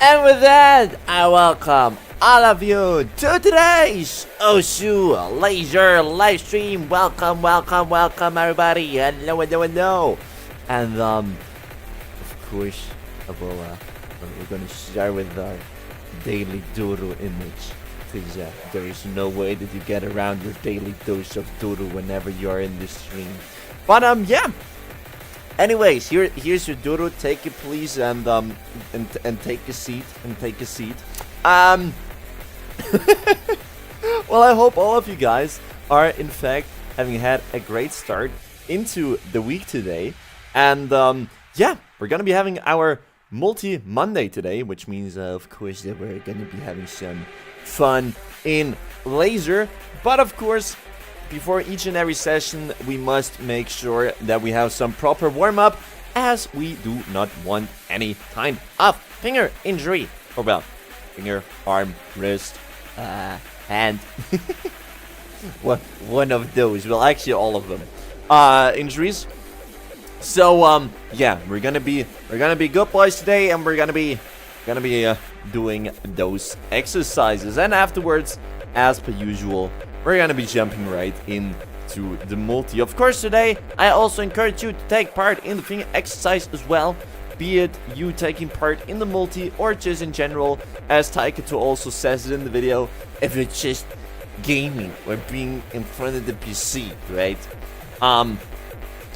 And with that, I welcome all of you to today's Osu Laser Livestream. Welcome, everybody. Hello. And, of course, we're going to start with our daily doodle image. Because there is no way that you get around your daily dose of doodle whenever you're in the stream. But, yeah. Anyways, here's your doodle. Take it, please, and take a seat. Well, I hope all of you guys are, in fact, having had a great start into the week today. And yeah, we're gonna be having our multi-Monday today, which means, of course, that we're gonna be having some fun in laser. But of course, before each and every session, we must make sure that we have some proper warm-up, as we do not want any kind of finger injury. Or, well, finger, arm, wrist, hand. One of those. Well, actually, all of them. Injuries. So, yeah, we're gonna be good boys today, and we're gonna be doing those exercises. And afterwards, as per usual, we're gonna be jumping right into the multi. Of course, today, I also encourage you to take part in the finger exercise as well. Be it you taking part in the multi or just in general, as Taiketo also says it in the video, if it's just gaming or being in front of the PC, right?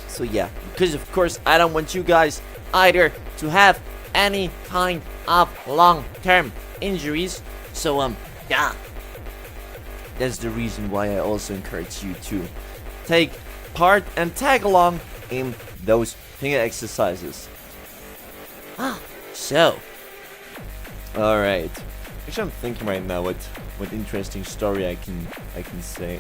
So yeah, because of course, I don't want you guys either to have any kind of long-term injuries. So, yeah. That's the reason why I also encourage you to take part and tag along in those finger exercises. So, all right. Actually, I'm thinking right now what interesting story I can say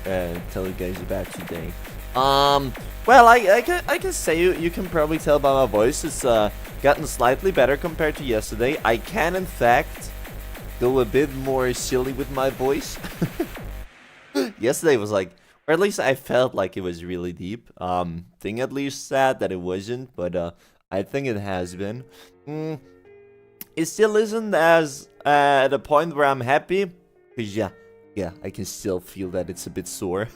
tell you guys about today. Well, I can say you can probably tell by my voice it's gotten slightly better compared to yesterday. I can in fact go a bit more silly with my voice. Yesterday was like, or at least I felt like it was really deep. Thing at least said that it wasn't, but I think it has been. It still isn't as at a point where I'm happy, cause yeah, I can still feel that it's a bit sore.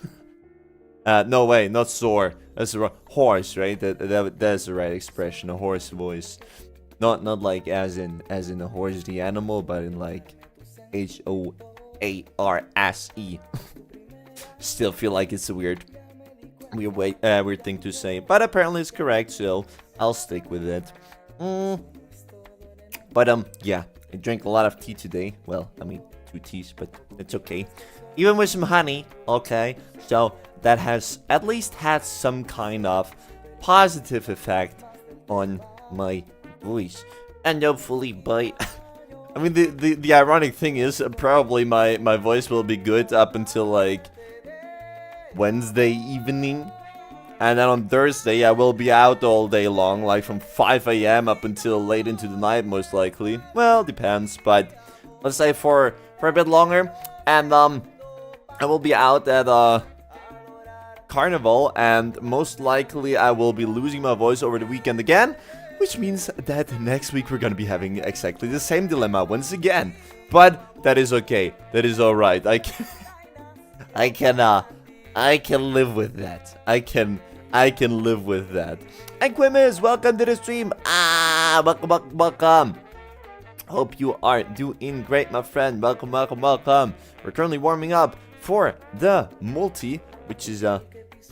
No way, not sore. That's the hoarse, right? That's the right expression. A hoarse voice, not like as in a horse the animal, but in like HOARSE. Still feel like it's a weird thing to say, but apparently it's correct, so I'll stick with it. But yeah, I drank a lot of tea today. Well, I mean 2 teas, but it's okay. Even with some honey, okay. So that has at least had some kind of positive effect on my voice, and hopefully by. I mean, the ironic thing is probably my voice will be good up until like Wednesday evening, and then on Thursday I will be out all day long, like from 5 AM up until late into the night, most likely. Well, depends, but let's say for a bit longer. And I will be out at Carnival, and most likely I will be losing my voice over the weekend again, which means that next week we're gonna be having exactly the same dilemma once again. But that is okay. That is alright. I can live with that. I can live with that. And Quimmers, welcome to the stream. Welcome. Hope you are doing great, my friend. Welcome. We're currently warming up for the multi, which is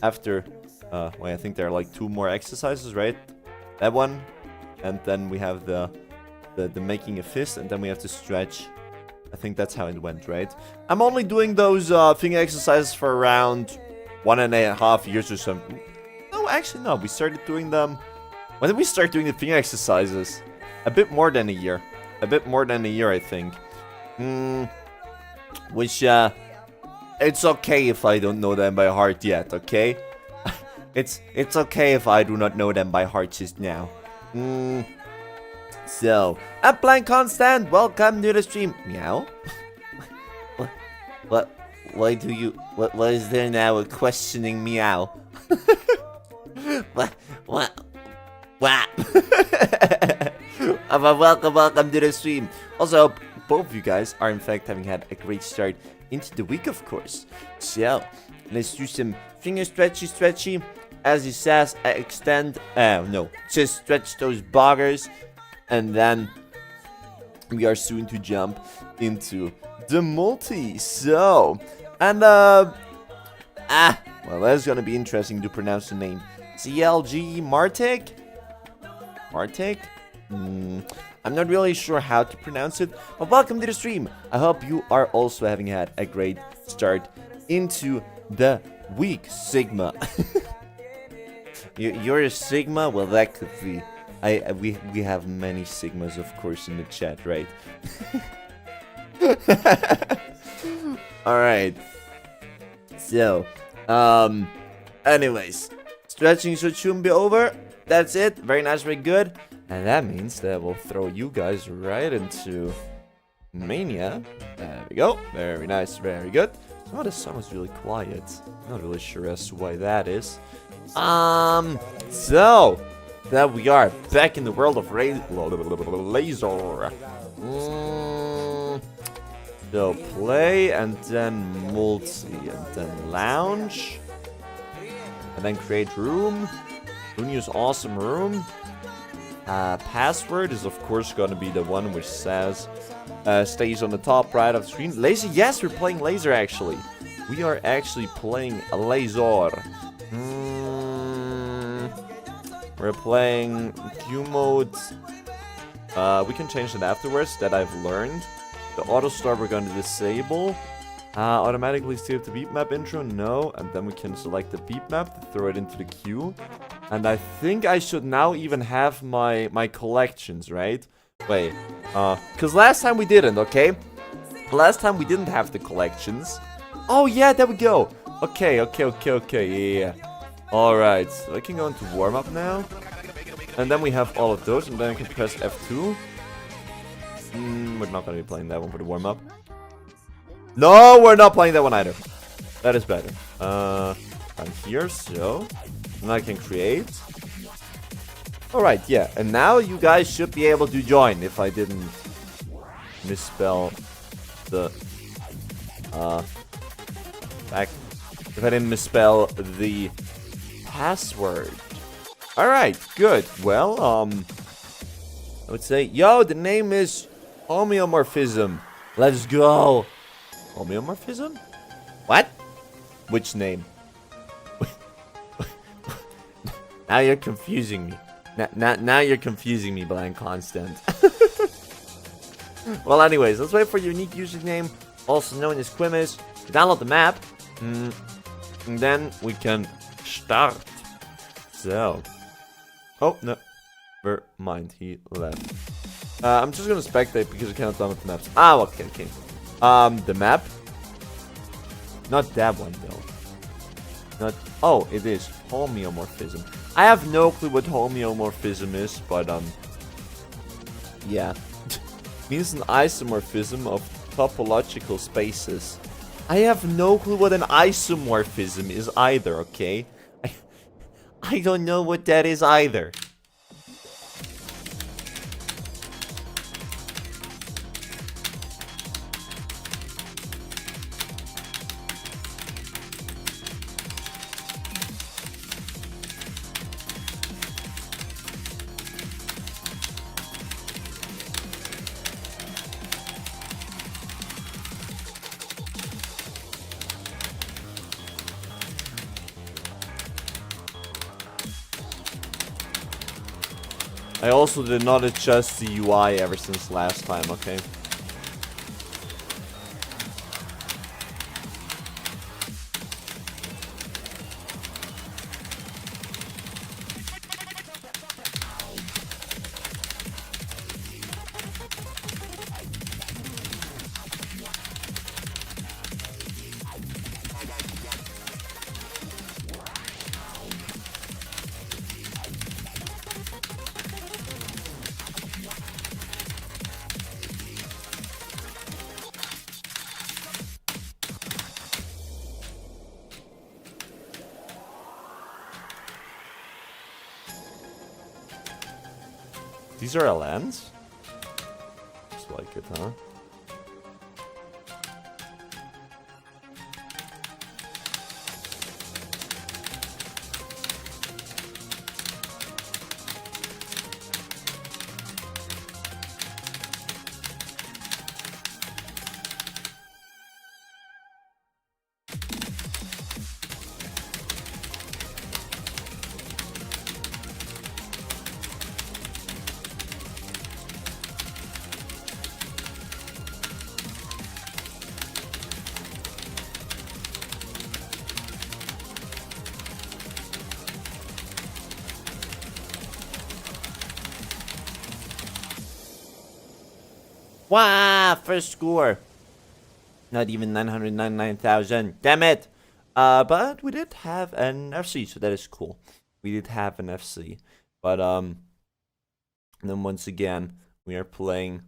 after well, I think there are like 2 more exercises, right? That one, and then we have the making a fist, and then we have to stretch. I think that's how it went, right? I'm only doing those finger exercises for around 1.5 years or something. No, actually, no. We started doing them. When did we start doing the finger exercises? A bit more than a year. I think. Which, it's okay if I don't know them by heart yet, okay? It's okay if I do not know them by heart just now. So, Applying Constant, welcome to the stream. Meow? What? Why do you... What is there now a questioning meow? What? welcome to the stream. Also, hope both of you guys are in fact having had a great start into the week, of course. So, let's do some finger stretchy. As he says, just stretch those boggers. And then we are soon to jump into the multi. So, and well, that's gonna be interesting to pronounce the name. CLG Martek? I'm not really sure how to pronounce it, but welcome to the stream. I hope you are also having had a great start into the week, Sigma. You're a Sigma? Well, that could be. We have many Sigmas, of course, in the chat, right? Alright. So, anyways, stretching should be over. That's it. Very nice, very good. And that means that we'll throw you guys right into Mania. There we go. Very nice, very good. Oh, the song was really quiet. Not really sure as to why that is. So that we are back in the world of laser. So play and then multi and then lounge and then create room. Use awesome room. Password is of course going to be the one which says stays on the top right of the screen. Laser, yes, we're playing laser actually. We are actually playing a laser. We're playing Q mode. We can change it afterwards, that I've learned. The auto start we're going to disable. Automatically save the beat map intro, no. And then we can select the beat map to throw it into the queue. And I think I should now even have my collections, right? Wait, because last time we didn't, okay? Last time we didn't have the collections. Oh yeah, there we go. Okay, yeah. Alright, so I can go into warm-up now. And then we have all of those, and then I can press F2. We're not going to be playing that one for the warm-up. No, we're not playing that one either. That is better. I'm here, so... And I can create. Alright, yeah. And now you guys should be able to join if I didn't misspell the... If I didn't misspell the password. Alright, good. Well, I would say, yo, the name is homeomorphism. Let's go. Homeomorphism? What? Which name? Now you're confusing me. Now you're confusing me, Blank Constant. Well, anyways, let's wait for your unique username, also known as Quimus. Download the map. And then we can start. So. Oh, no. Never mind, he left. I'm just gonna spectate because I cannot download the maps. Ah, okay. The map. Not that one, though. Not. Oh, it is homeomorphism. I have no clue what homeomorphism is, but, yeah. Means an isomorphism of topological spaces. I have no clue what an isomorphism is either, okay? I don't know what that is either. I also did not adjust the UI ever since last time, okay? These are LNs? like it, huh? Wow, first score. Not even 999,000. Damn it. But we did have an FC, so that is cool. We did have an FC. But, then once again, we are playing.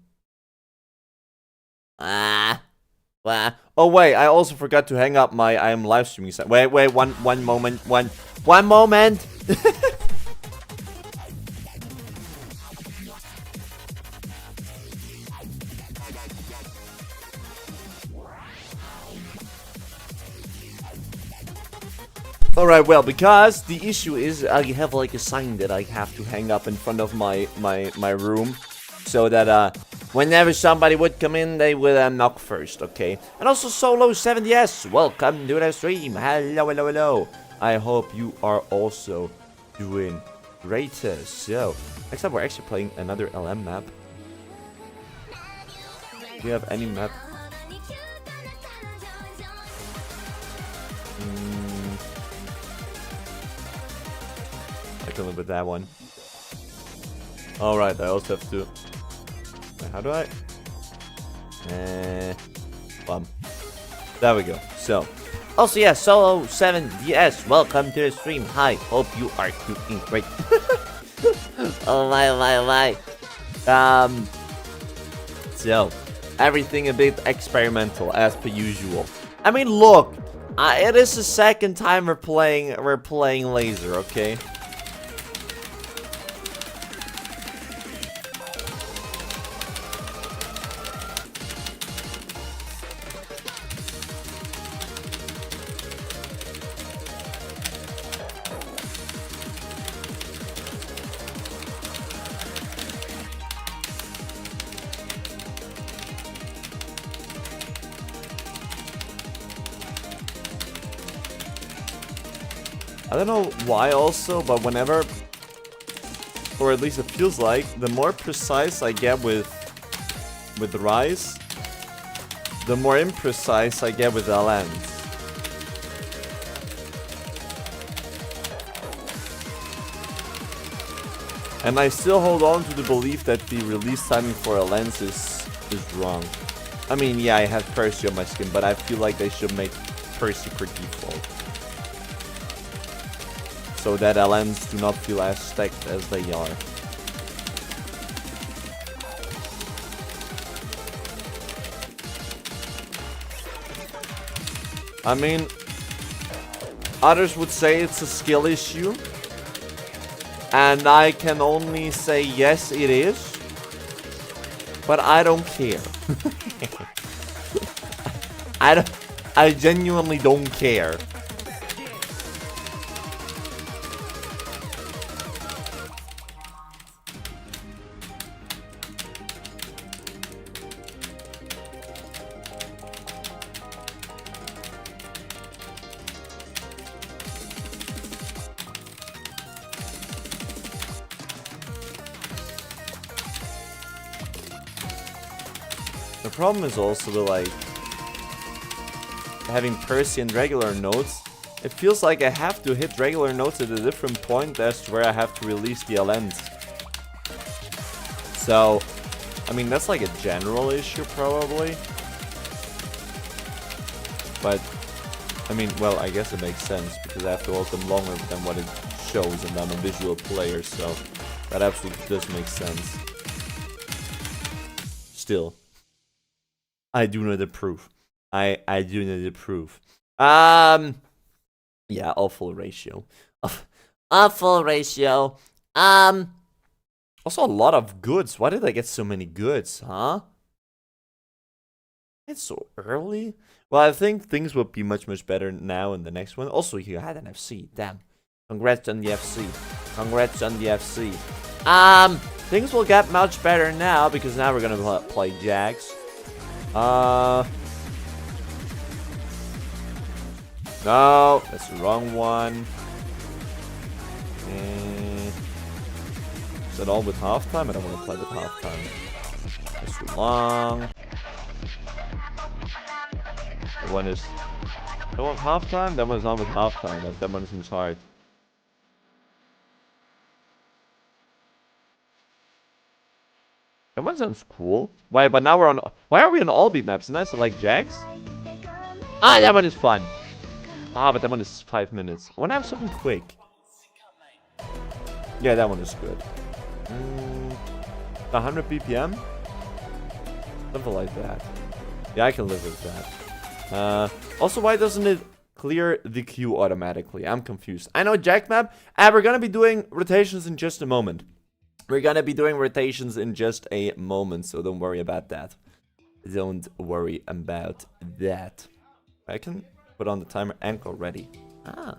Oh, wait, I also forgot to hang up my I am live streaming set. Wait, one moment. One moment. Alright, well, because the issue is I have like a sign that I have to hang up in front of my room, so that whenever somebody would come in, they would knock first, okay? And also Solo 70S, welcome to the stream. Hello. I hope you are also doing great. So, next up we're actually playing another LM map. Do you have any map? I can live with that one. Alright, I also have to... Wait, how do I... There we go. So... Also, yeah, Solo 7DS, welcome to the stream. Hi, hope you are doing great. Oh my. So, everything a bit experimental, as per usual. I mean, look, it is the second time we're playing Laser, okay? I don't know why also, but whenever, or at least it feels like, the more precise I get with Rise, the more imprecise I get with LN. And I still hold on to the belief that the release timing for a lens is wrong. I mean, yeah, I have Percy on my skin, but I feel like they should make Percy per default, so that LMs do not feel as stacked as they are. I mean, others would say it's a skill issue, and I can only say yes, it is, but I don't care. I genuinely don't care. The problem is also the, like, having Percy and regular notes. It feels like I have to hit regular notes at a different point as to where I have to release the LNs. So, I mean, that's like a general issue probably. But, I mean, well, I guess it makes sense because I have to hold them longer than what it shows and I'm a visual player, so that absolutely does make sense. Still, I do not approve. I do not approve. Yeah, awful ratio. Awful ratio. Also a lot of goods. Why did I get so many goods, huh? It's so early. Well, I think things will be much better now in the next one. Also, you had an FC. Damn. Congrats on the FC. Congrats on the FC. Things will get much better now because now we're gonna play Jags. No, that's the wrong one. Is that all with halftime? I don't want to play with halftime. That's too long. That one is. That one's halftime? That one's not with halftime. That one's inside. That one sounds cool. Why? But now we're on. Why are we on all beat maps? Isn't that like Jags? Ah, that one is fun. Ah, but that one is 5 minutes. I want to have something quick. Yeah, that one is good. 100 BPM? Something like that. Yeah, I can live with that. Also, why doesn't it clear the queue automatically? I'm confused. I know Jack map. And we're gonna be doing rotations in just a moment. We're gonna be doing rotations in just a moment, so don't worry about that. Don't worry about that. I can put on the timer ankle ready. Ah.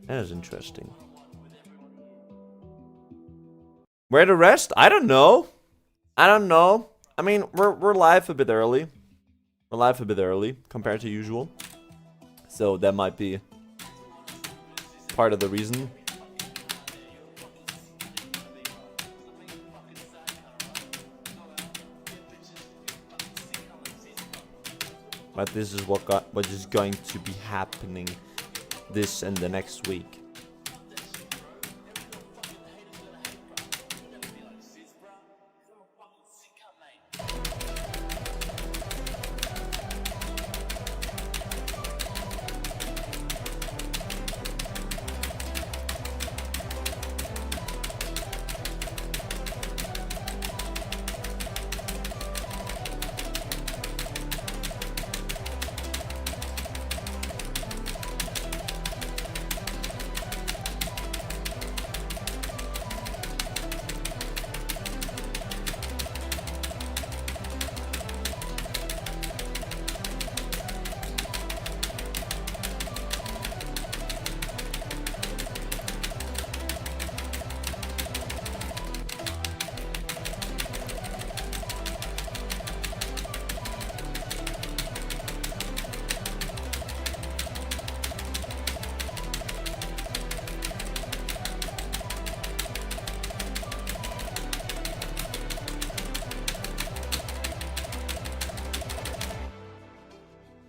That is interesting. Where the rest? I don't know. I don't know. I mean, we're live a bit early. We're live a bit early compared to usual. So that might be part of the reason. But this is what is going to be happening this and the next week.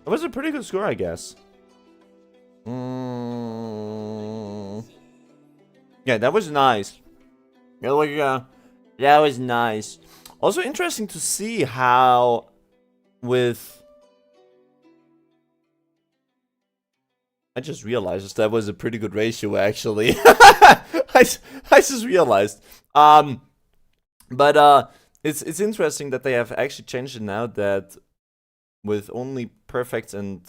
It was a pretty good score, I guess. Yeah, that was nice. That was nice. Also interesting to see how with... I just realized that was a pretty good ratio, actually. I just realized. But it's interesting that they have actually changed it now that with only perfects and...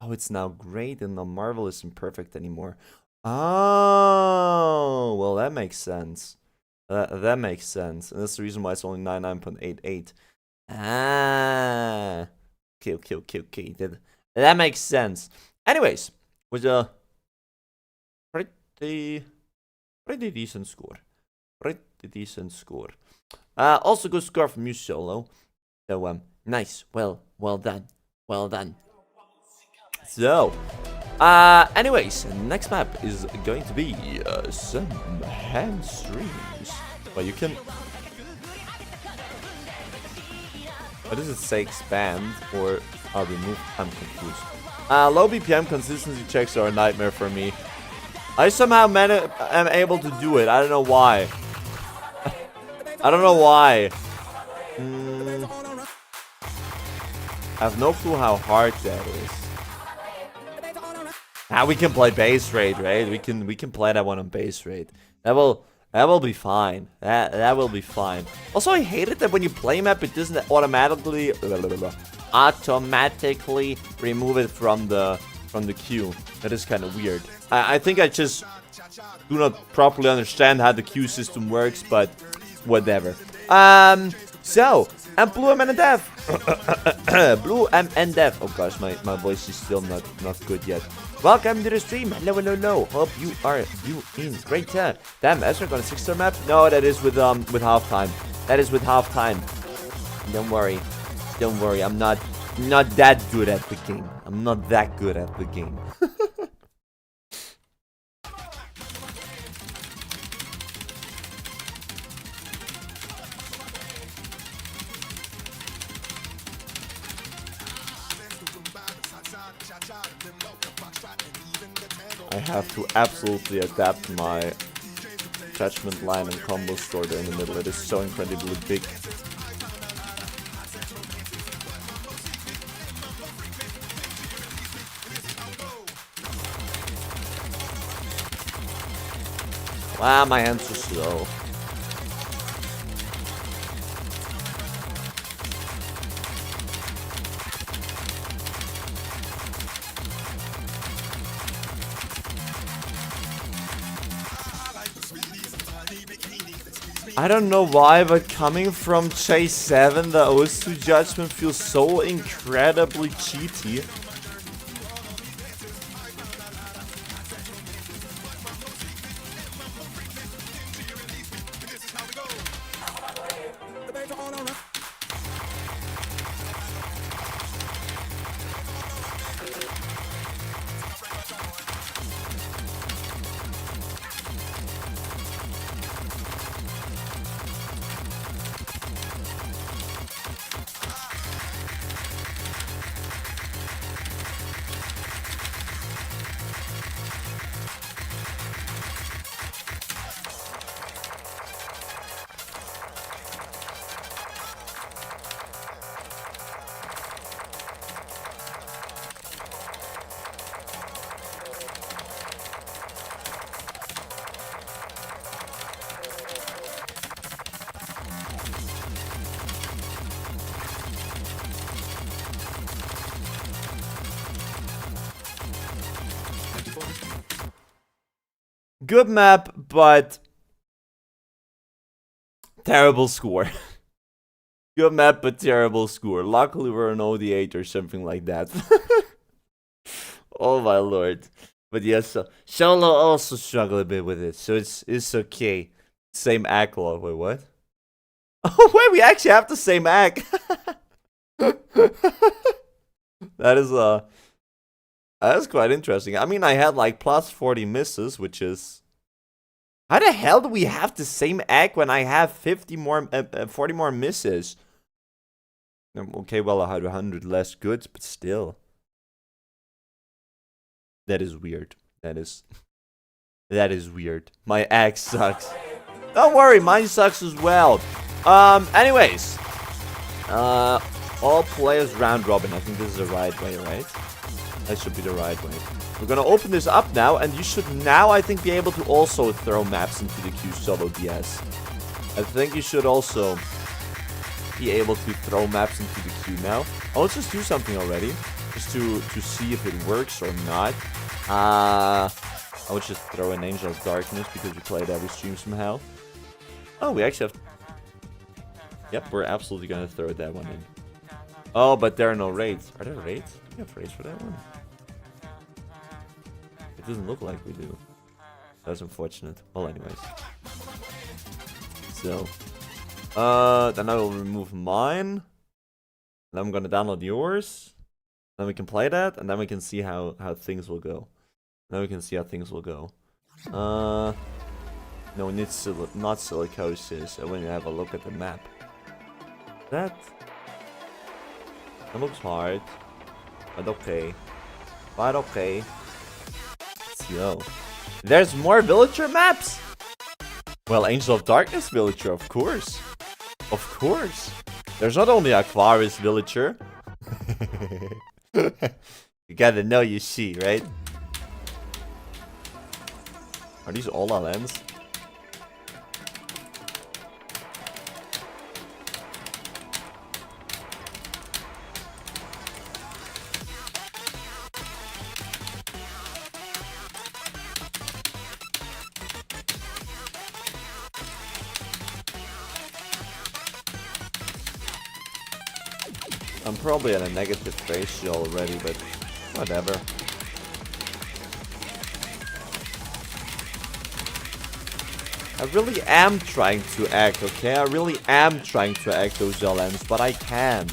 Oh, it's now great and not marvelous and perfect anymore. Oh, well, that makes sense. That makes sense. And that's the reason why it's only 99.88. Ah. Okay. That makes sense. Anyways, was a pretty decent score. Pretty decent score. Also good score from you, Solo. So, nice. Well done. Well done. So, anyways, next map is going to be some hamstrings. Well, you can... What does it say? Expand or remove? I'm confused. Low BPM consistency checks are a nightmare for me. I somehow am able to do it. I don't know why. I don't know why. I have no clue how hard that is. Now we can play base rate, right? We can play that one on base rate. That will be fine. That will be fine. Also, I hate it that when you play map, it doesn't automatically remove it from the queue. That is kind of weird. I think I just do not properly understand how the queue system works, but whatever. So, and Blue M and Death. Blue M and Death. Oh gosh, my voice is still not good yet. Welcome to the stream. Hello, hello, hello. Hope you are doing great. Damn, Ezra got a 6-star map? No, that is with halftime. That is with halftime. Don't worry. Don't worry. I'm not that good at the game. I'm not that good at the game. I have to absolutely adapt my attachment line and combo store there in the middle. It is so incredibly big. Wow, my hands are slow. I don't know why, but coming from Chase 7, the OS2 judgment feels so incredibly cheaty. Good map, but terrible score. Good map, but terrible score. Luckily, we're an OD8 or something like that. Oh my lord. But yes, Solo also struggled a bit with it, so it's okay. Same act. Wait, what? Oh wait, we actually have the same act. That's quite interesting. I mean, I had like plus 40 misses, which is... How the hell do we have the same egg when I have 40 more misses? Okay, well, I had 100 less goods, but still. That is weird. That is weird. My egg sucks. Don't worry, mine sucks as well. Anyways. All players round robin. I think this is the right way, right? That should be the right way. We're gonna open this up now, and you should now, I think, be able to also throw maps into the queue solo DS. I think you should also be able to throw maps into the queue now. I'll just do something already, just to see if it works or not. I would just throw an Angel of Darkness, because we played every stream somehow. Oh, we actually have... Yep, we're absolutely gonna throw that one in. Oh, but there are no raids. Are there raids? Do we have raids for that one? It doesn't look like we do. That's unfortunate. Well, anyways. So, then I will remove mine. Then I'm gonna download yours. Then we can play that, and then we can see how things will go. Then we can see how things will go. No, we need not silicosis. I want to have a look at the map. That looks hard, but okay. But okay. Yo, there's more villager maps. Well, Angel of Darkness villager, of course. Of course. There's not only Aquarius villager. You gotta know you see, right? Are these all LNs? I'm probably at a negative ratio already, but whatever. I really am trying to act, okay? I really am trying to act those LNs, but I can't.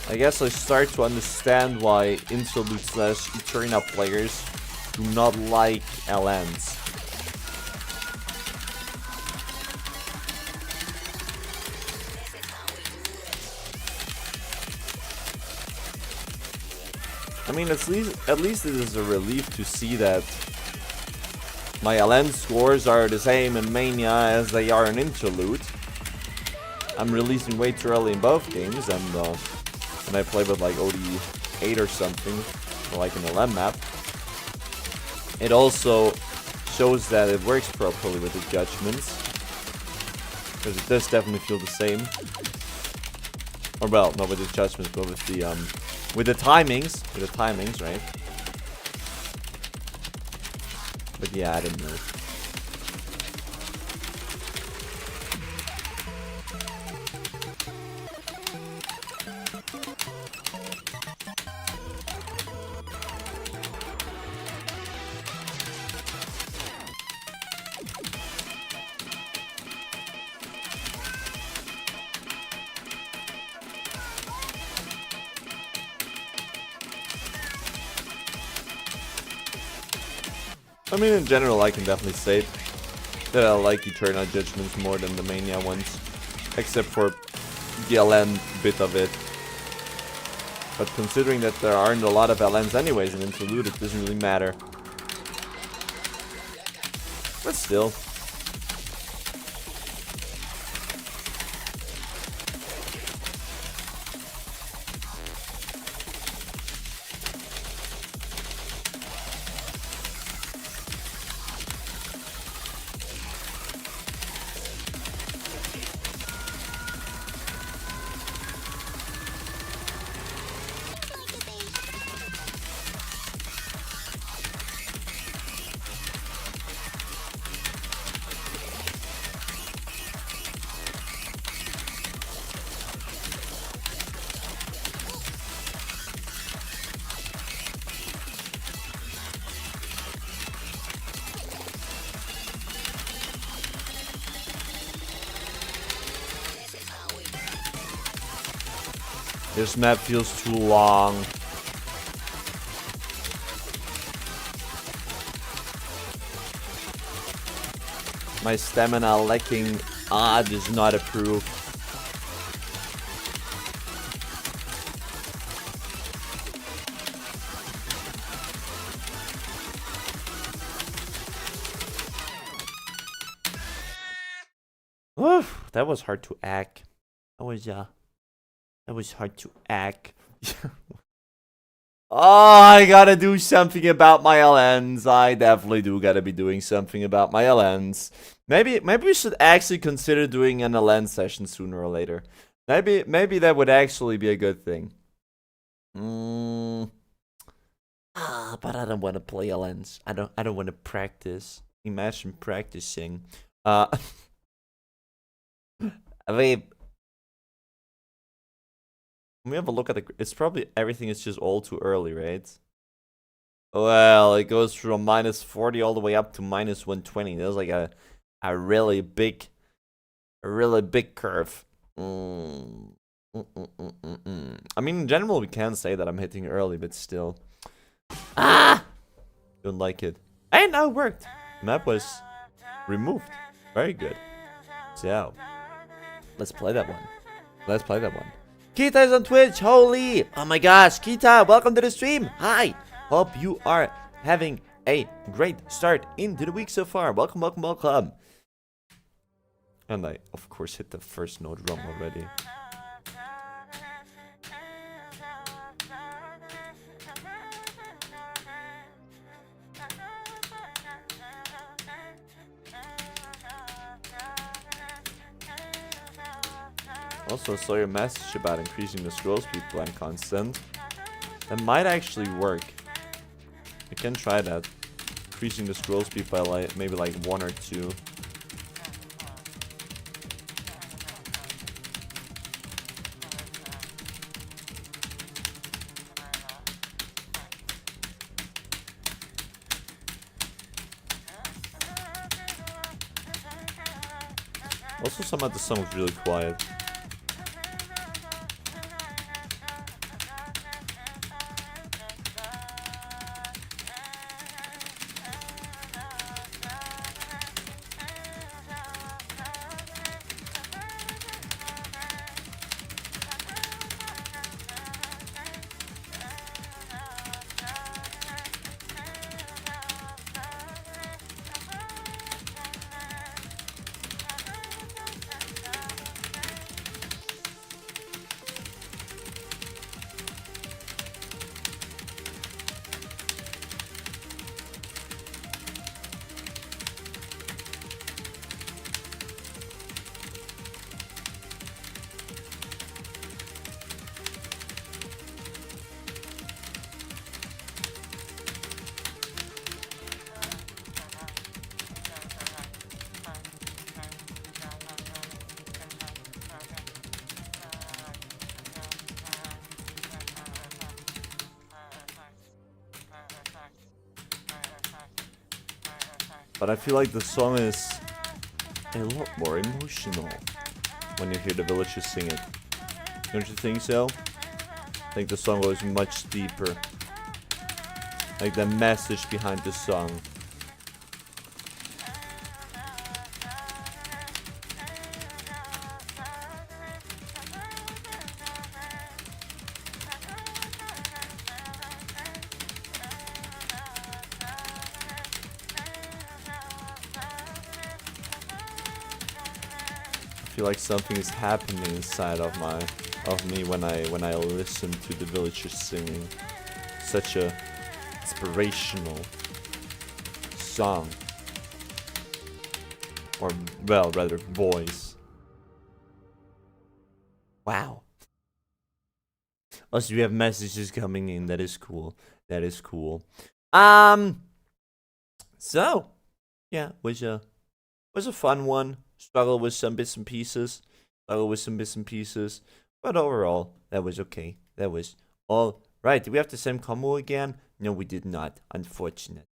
I guess I start to understand why Interlude / Eterna players do not like LNs. I mean, at least it is a relief to see that my LN scores are the same in Mania as they are in Interlude. I'm releasing way too early in both games, and when I play with like OD8 or something, or like an LN map, it also shows that it works properly with the judgments, because it does definitely feel the same. Or well, not with the judgments, but with the timings, right? But yeah, I don't know. I mean, in general, I can definitely say that I like Eternal Judgments more than the Mania ones, except for the LN bit of it. But considering that there aren't a lot of LNs anyways in Interlude, it doesn't really matter. But still. This map feels too long. My stamina lacking does not approve. Oof, that was hard to act. That was hard to act. Oh, I gotta do something about my LNs. I definitely do gotta be doing something about my LNs. Maybe we should actually consider doing an LN session sooner or later. Maybe that would actually be a good thing. But I don't want to play LNs. I don't want to practice. Imagine practicing. I mean, when we have a look at it's probably everything is just all too early, right? Well, it goes from -40 all the way up to -120. That's like a really big curve. I mean, in general, we can say that I'm hitting early, but still. Don't like it. And now it worked. The map was removed. Very good. So, let's play that one. Kita is on Twitch. Holy! Oh my gosh, Kita, welcome to the stream. Hi. Hope you are having a great start into the week so far. Welcome. And I, of course, hit the first note wrong already. Also, saw your message about increasing the scroll speed blind constant. That might actually work. I can try that. increasing the scroll speed by like maybe like 1 or 2. Also, some of the song was really quiet. But I feel like the song is a lot more emotional when you hear the villagers sing it. Don't you think so? I think the song goes much deeper. Like the message behind the song. I feel like something is happening inside of me when I listen to the villagers singing. Such a inspirational song, or well, rather voice. Wow. Also, we have messages coming in. That is cool. That is cool. So yeah, was a fun one. Struggle with some bits and pieces. But overall, that was okay. That was all right. Did we have the same combo again? No, we did not. Unfortunate.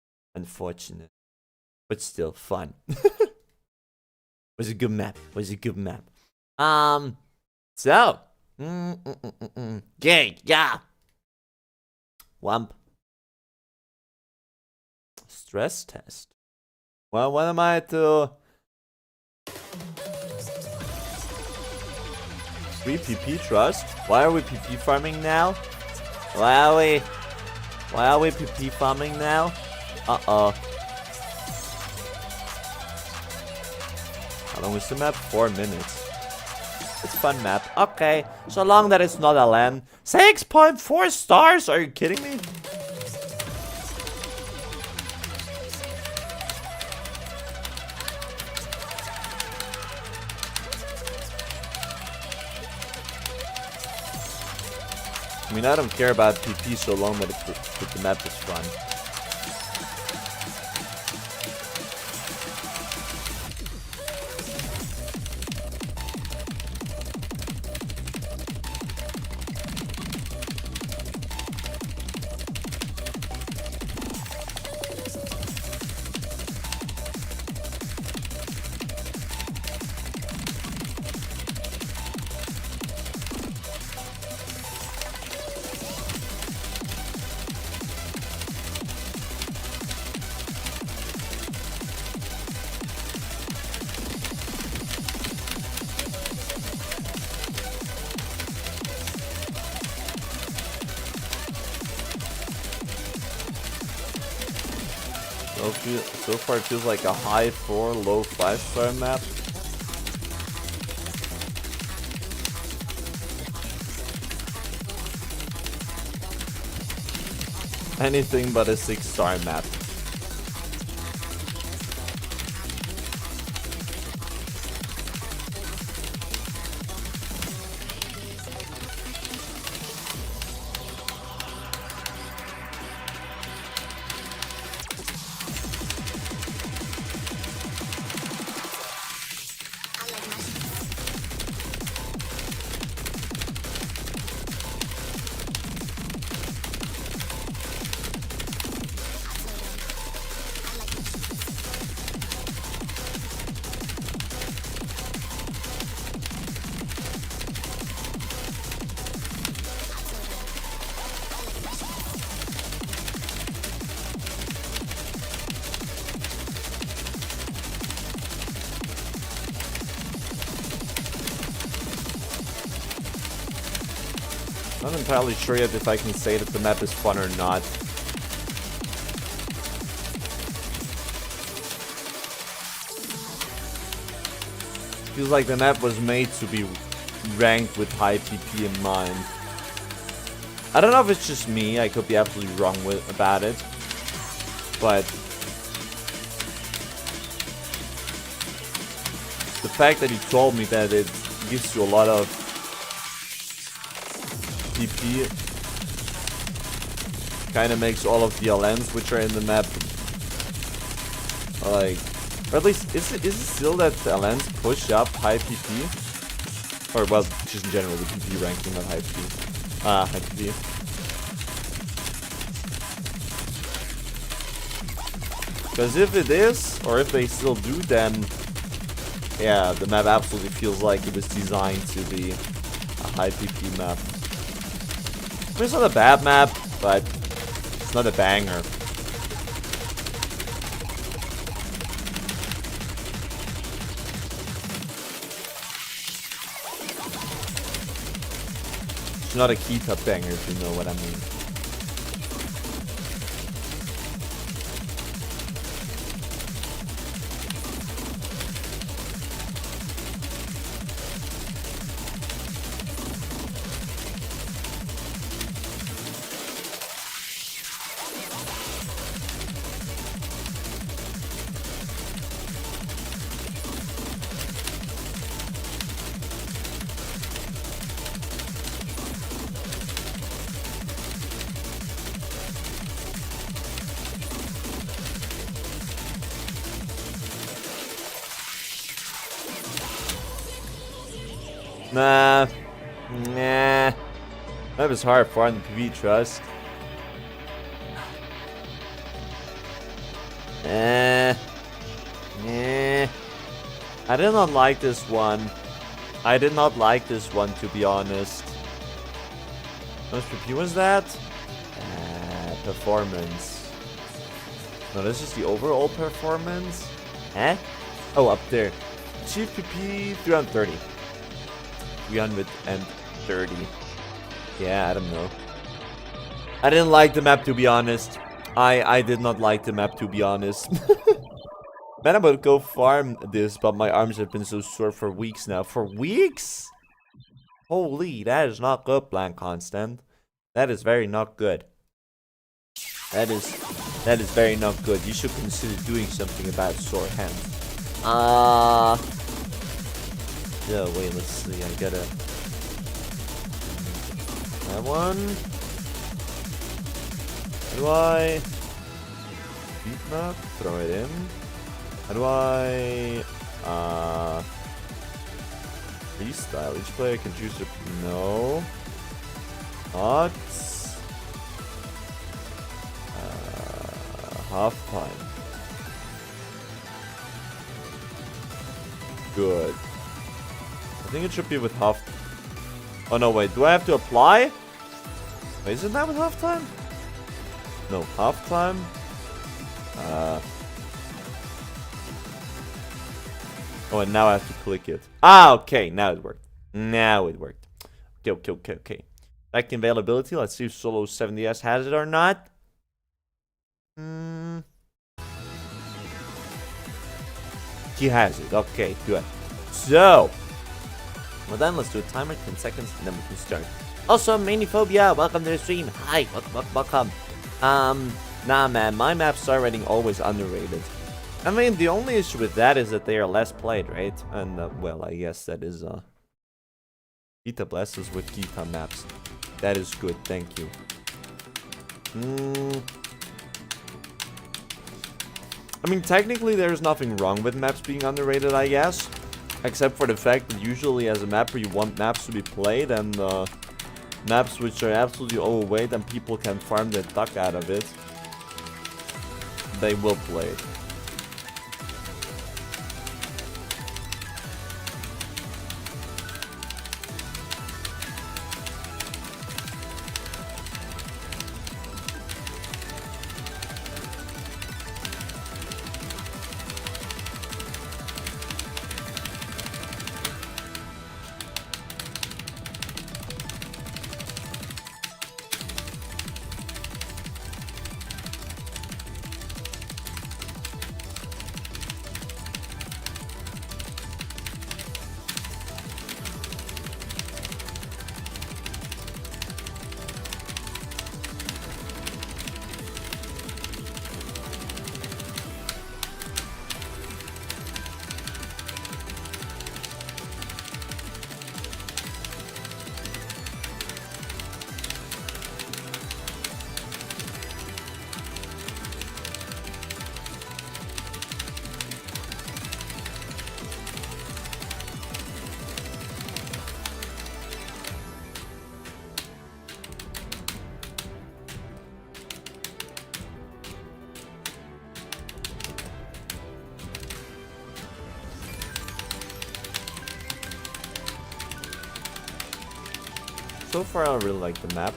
But still fun. Was a good map. So. Yeah. Wump. Stress test. Well, what am I to... 3 PP trust? Why are we PP farming now? Why are we PP farming now? Uh-oh. How long is the map? 4 minutes. It's a fun map. Okay. So long that it's not a LAN. 6.4 stars? Are you kidding me? I mean, I don't care about PP so long that the map is fun. So far, it feels like a high 4, low 5-star map. Anything but a 6-star map. Not entirely sure yet if I can say that the map is fun or not. Feels like the map was made to be ranked with high PP in mind. I don't know if it's just me, I could be absolutely wrong about it. But the fact that he told me that it gives you a lot of PP kind of makes all of the LNs which are in the map like, or at least is it still that the LNs push up high PP, or well, just in general the PP ranking of high PP, high PP. Because if it is, or if they still do, then yeah, the map absolutely feels like it was designed to be a high PP map. I mean, it's not a bad map, but it's not a banger. It's not a key top banger, if you know what I mean. Nah. That was hard for the PV trust. I did not like this one. I did not like this one, to be honest. How much PP was that? Performance. No, this is the overall performance. Eh? Oh, up there. Chief PP 330. 330. Yeah, I don't know. I didn't like the map, to be honest. I did not like the map, to be honest. Man, I would go farm this, but my arms have been so sore for weeks now. For weeks? Holy, that is not good, Blank Constant. That is very not good. That is very not good. You should consider doing something about sore hands. Yeah, wait, let's see. I gotta... That one. How do I... Beat map? Throw it in. How do I... Freestyle. Each player can choose to... No. Not... half time. Good. I think it should be with half... Oh no, wait. Do I have to apply? Wait, isn't that with half time? No, half time. Oh, and now I have to click it. Ah, okay. Now it worked. Now it worked. Okay. Back to availability. Let's see if Solo 70S has it or not. He has it. Okay, good. So, well then, let's do a timer, 10 seconds, and then we can start. Also, Maniphobia, welcome to the stream. Hi, welcome. Nah, man, my maps are already always underrated. I mean, the only issue with that is that they are less played, right? And, well, I guess that is, Gita blesses with Gita maps. That is good, thank you. I mean, technically, there's nothing wrong with maps being underrated, I guess. Except for the fact that usually as a mapper, you want maps to be played, and maps which are absolutely overweight and people can farm the duck out of it, they will play it. so far I really like the map.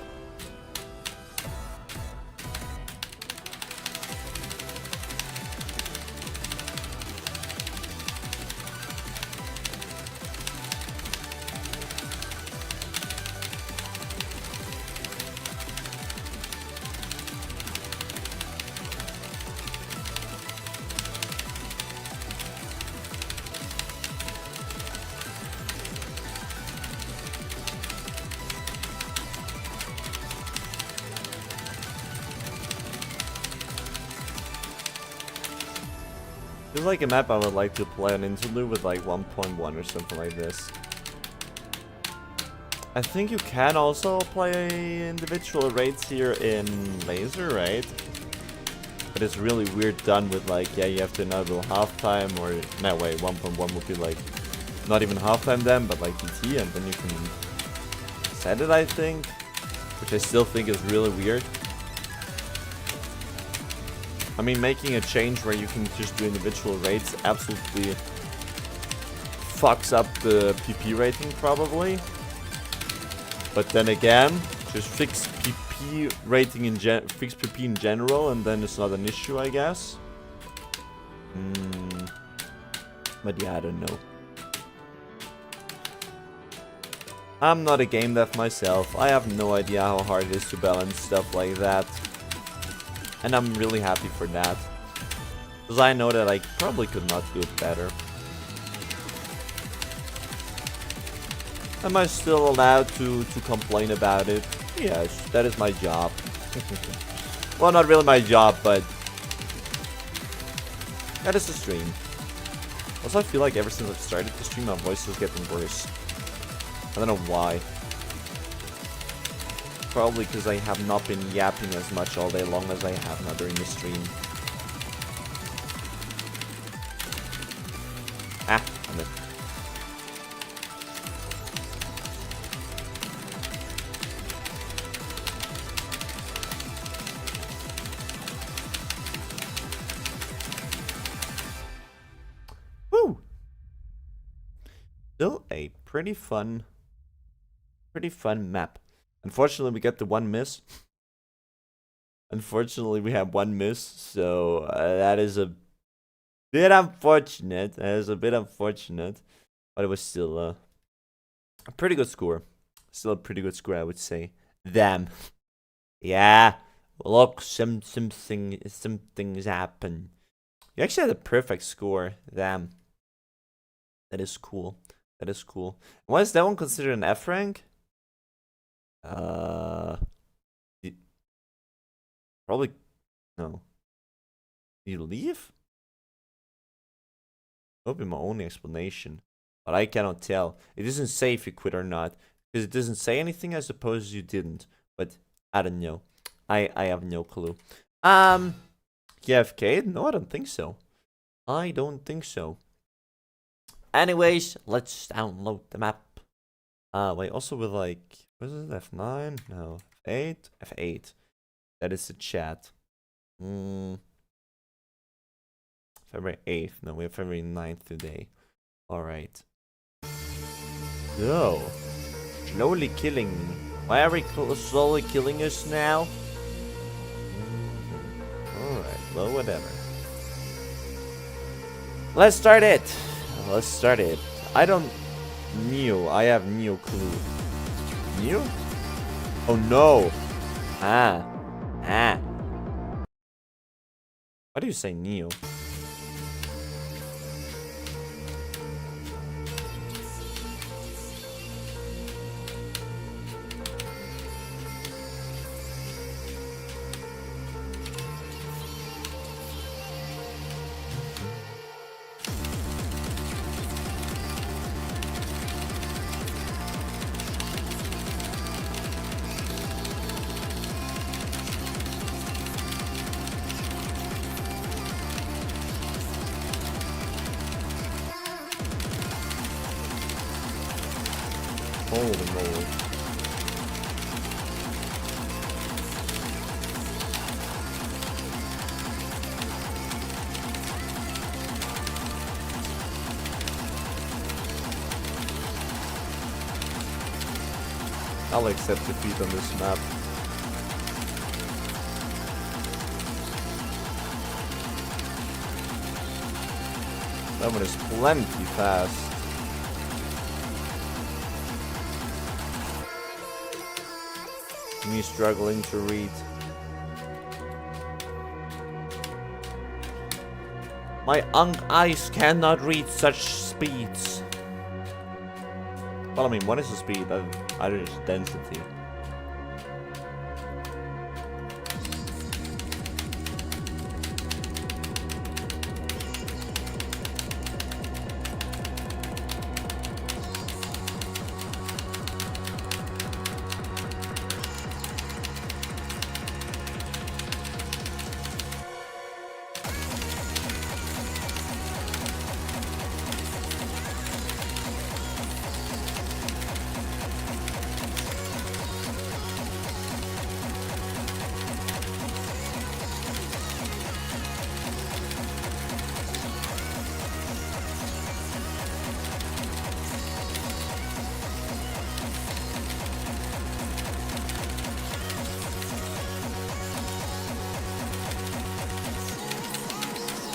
This is like a map I would like to play on Interlude with like 1.1 or something like this. I think you can also play individual raids here in Laser, right? But it's really weird done with like, yeah, you have to enable halftime, or no way, 1.1 would be like not even halftime then, but like DT, and then you can set it, I think, which I still think is really weird. I mean, making a change where you can just do individual raids absolutely fucks up the PP rating probably. But then again, just fix PP rating fix PP in general, and then it's not an issue, I guess. But yeah, I don't know. I'm not a game dev myself. I have no idea how hard it is to balance stuff like that. And I'm really happy for that. Because I know that I probably could not do it better. Am I still allowed to complain about it? Yes, that is my job. Well, not really my job, but that is the stream. Also, I feel like ever since I've started the stream, my voice is getting worse. I don't know why. Probably because I have not been yapping as much all day long as I have now during the stream. Ah, I'm in. Woo! Still a pretty fun map. Unfortunately, we got the one miss. Unfortunately, we have one miss, so that is a bit unfortunate. That is a bit unfortunate, but it was still a pretty good score. Still a pretty good score, I would say. Damn. Yeah. Look, some things happen. You actually had a perfect score. Damn. That is cool. That is cool. Why is that one considered an F rank? Probably no. Did you leave? That would be my only explanation, but I cannot tell. It doesn't say if you quit or not, because it doesn't say anything. I suppose you didn't, but I don't know. I have no clue. KFK? No, I don't think so. I don't think so. Anyways, let's download the map. Wait, also with like, what is it, F9? No, F8? F8. That is the chat. February 8th. No, we have February 9th today. Alright. So, slowly killing me. Why are we slowly killing us now? Alright, well, whatever. Let's start it. Let's start it. I don't... Neo. I have no clue. Neo? Oh no. Why do you say Neo? Holy moly. I'll accept defeat on this map. That one is plenty fast. Me struggling to read. My eyes cannot read such speeds. Well, I mean, what is the speed? Either is density.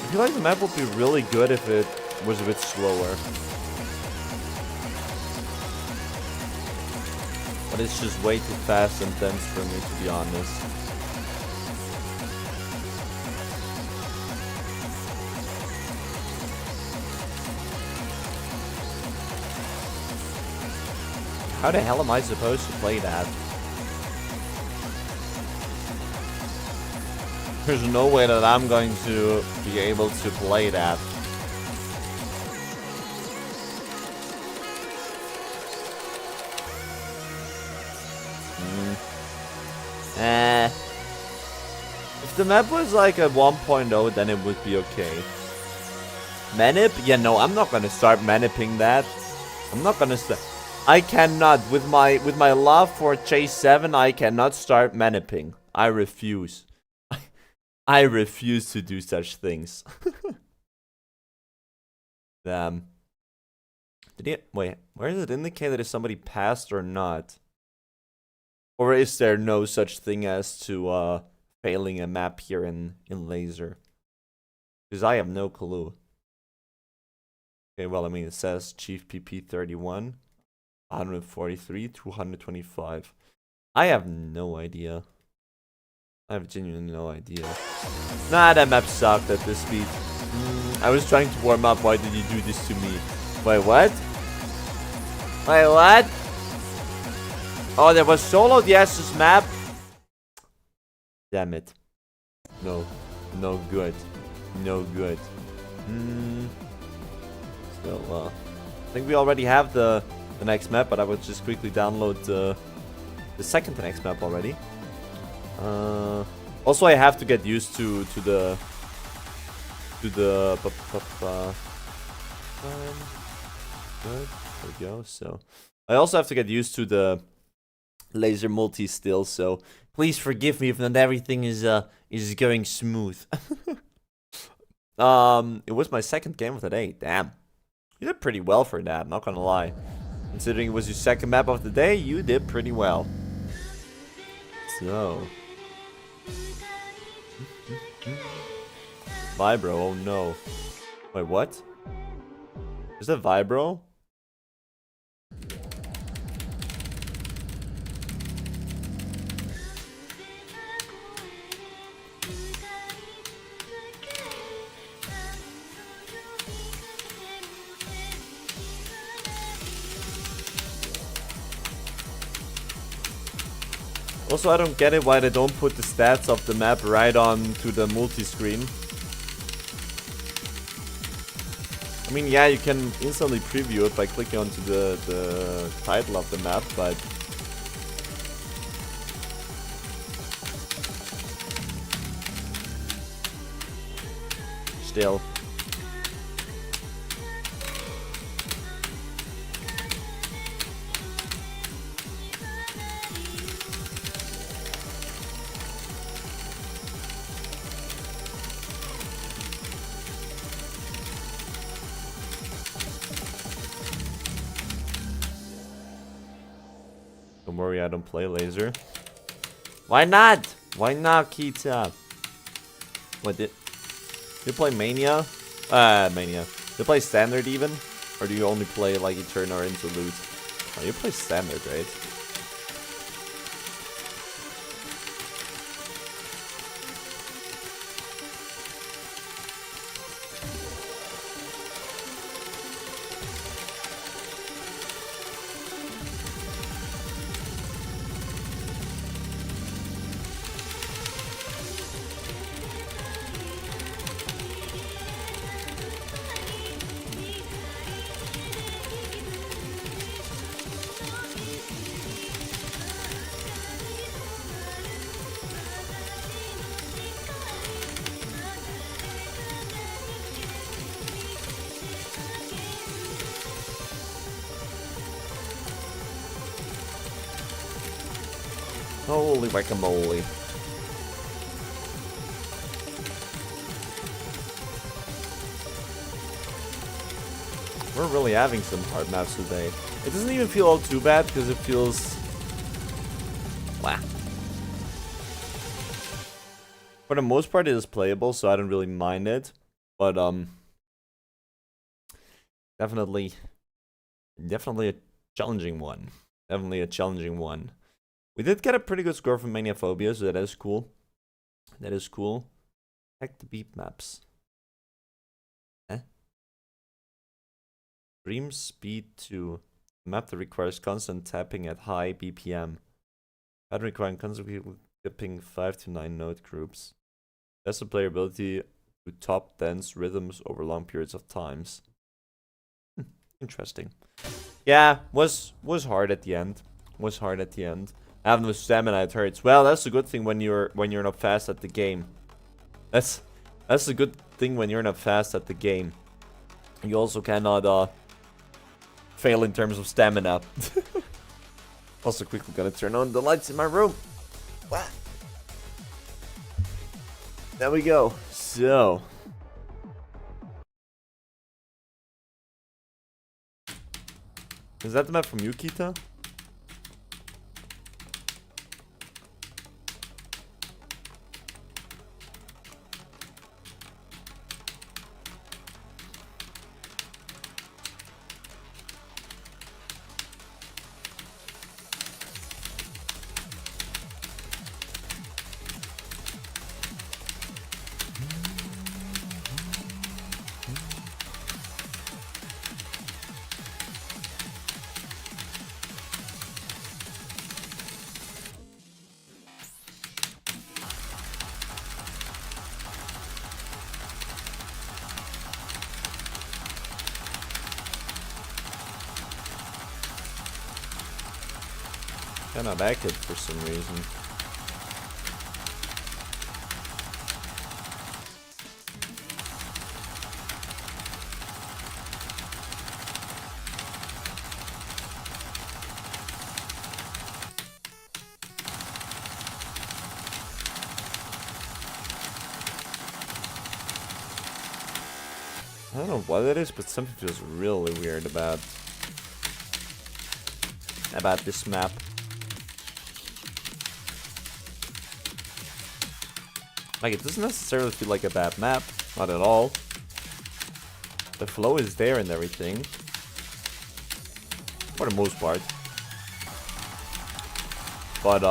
I feel like the map would be really good if it was a bit slower. But it's just way too fast and dense for me, to be honest. How the hell am I supposed to play that? There's no way that I'm going to be able to play that. If the map was like a 1.0, then it would be okay. Manip? Yeah, no, I'm not gonna start maniping that. I'm not gonna start. I cannot, with my love for J7, I cannot start maniping. I refuse. I refuse to do such things. Damn. Wait, where does it indicate that if somebody passed or not? Or is there no such thing as to failing a map here in laser? Because I have no clue. Okay, well, I mean, it says Chief PP 31, 143, 225. I have no idea. I have genuinely no idea. Nah, that map sucked at this speed. I was trying to warm up. Why did you do this to me? Wait, what? Wait, what? Oh, there was solo the S's map? Damn it. No. No good. No good. So, I think we already have the next map, but I would just quickly download the second to next map already. Also, I have to get used to the good. There we go. So I also have to get used to the laser multi still. So please forgive me if not everything is going smooth. It was my second game of the day. Damn, you did pretty well for that. Not gonna lie, considering it was your second map of the day, you did pretty well. So. Vibro, oh no. Wait, what? Is that Vibro? Also, I don't get it why they don't put the stats of the map right on to the multi-screen. I mean, yeah, you can instantly preview it by clicking onto the title of the map, but still. worry, I don't play laser. Why not? Why not, Kita? What did you play Mania? Mania. Do you play Standard even? Or do you only play like Eterna or Interlude? Oh, you play Standard, right? Holy guacamole. We're really having some hard maps today. It doesn't even feel all too bad because it feels... Wow. For the most part it is playable, so I don't really mind it. But definitely a challenging one. Definitely a challenging one. We did get a pretty good score from Maniaphobia, so that is cool. That is cool. Check the beat maps. Dream speed 2. Map that requires constant tapping at high BPM. Pattern requiring constantly skipping 5 to 9 note groups. That's the player ability to top dense rhythms over long periods of times. Interesting. Yeah, was hard at the end. Was hard at the end. Having no stamina, it hurts. Well, that's a good thing when you're not fast at the game. That's a good thing when you're not fast at the game. You also cannot fail in terms of stamina. Also, quickly gonna turn on the lights in my room. What? There we go. So. Is that the map from Yukita? Kinda back it for some reason. I don't know what it is, but something feels really weird about this map. Like, it doesn't necessarily feel like a bad map. Not at all. The flow is there and everything. For the most part. But,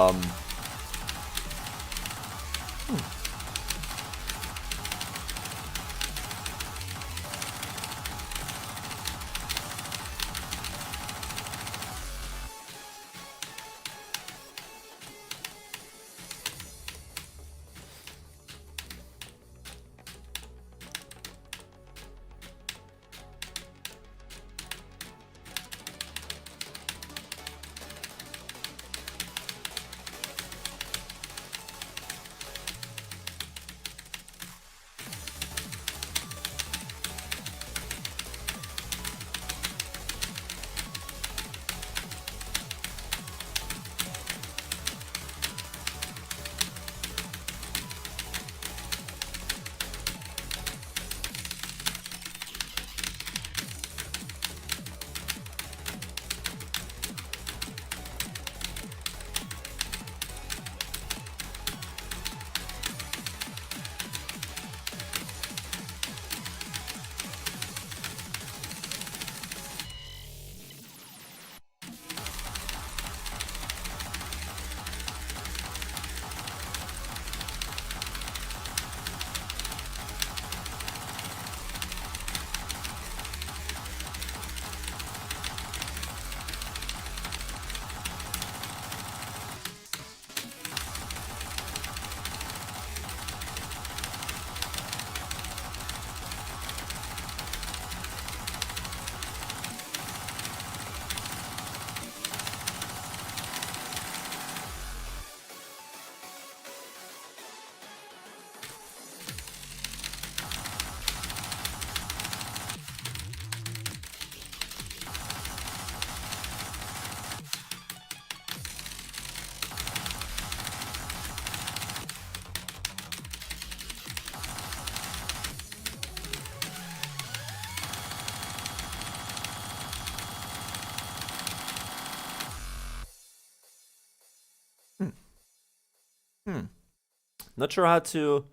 Not sure how to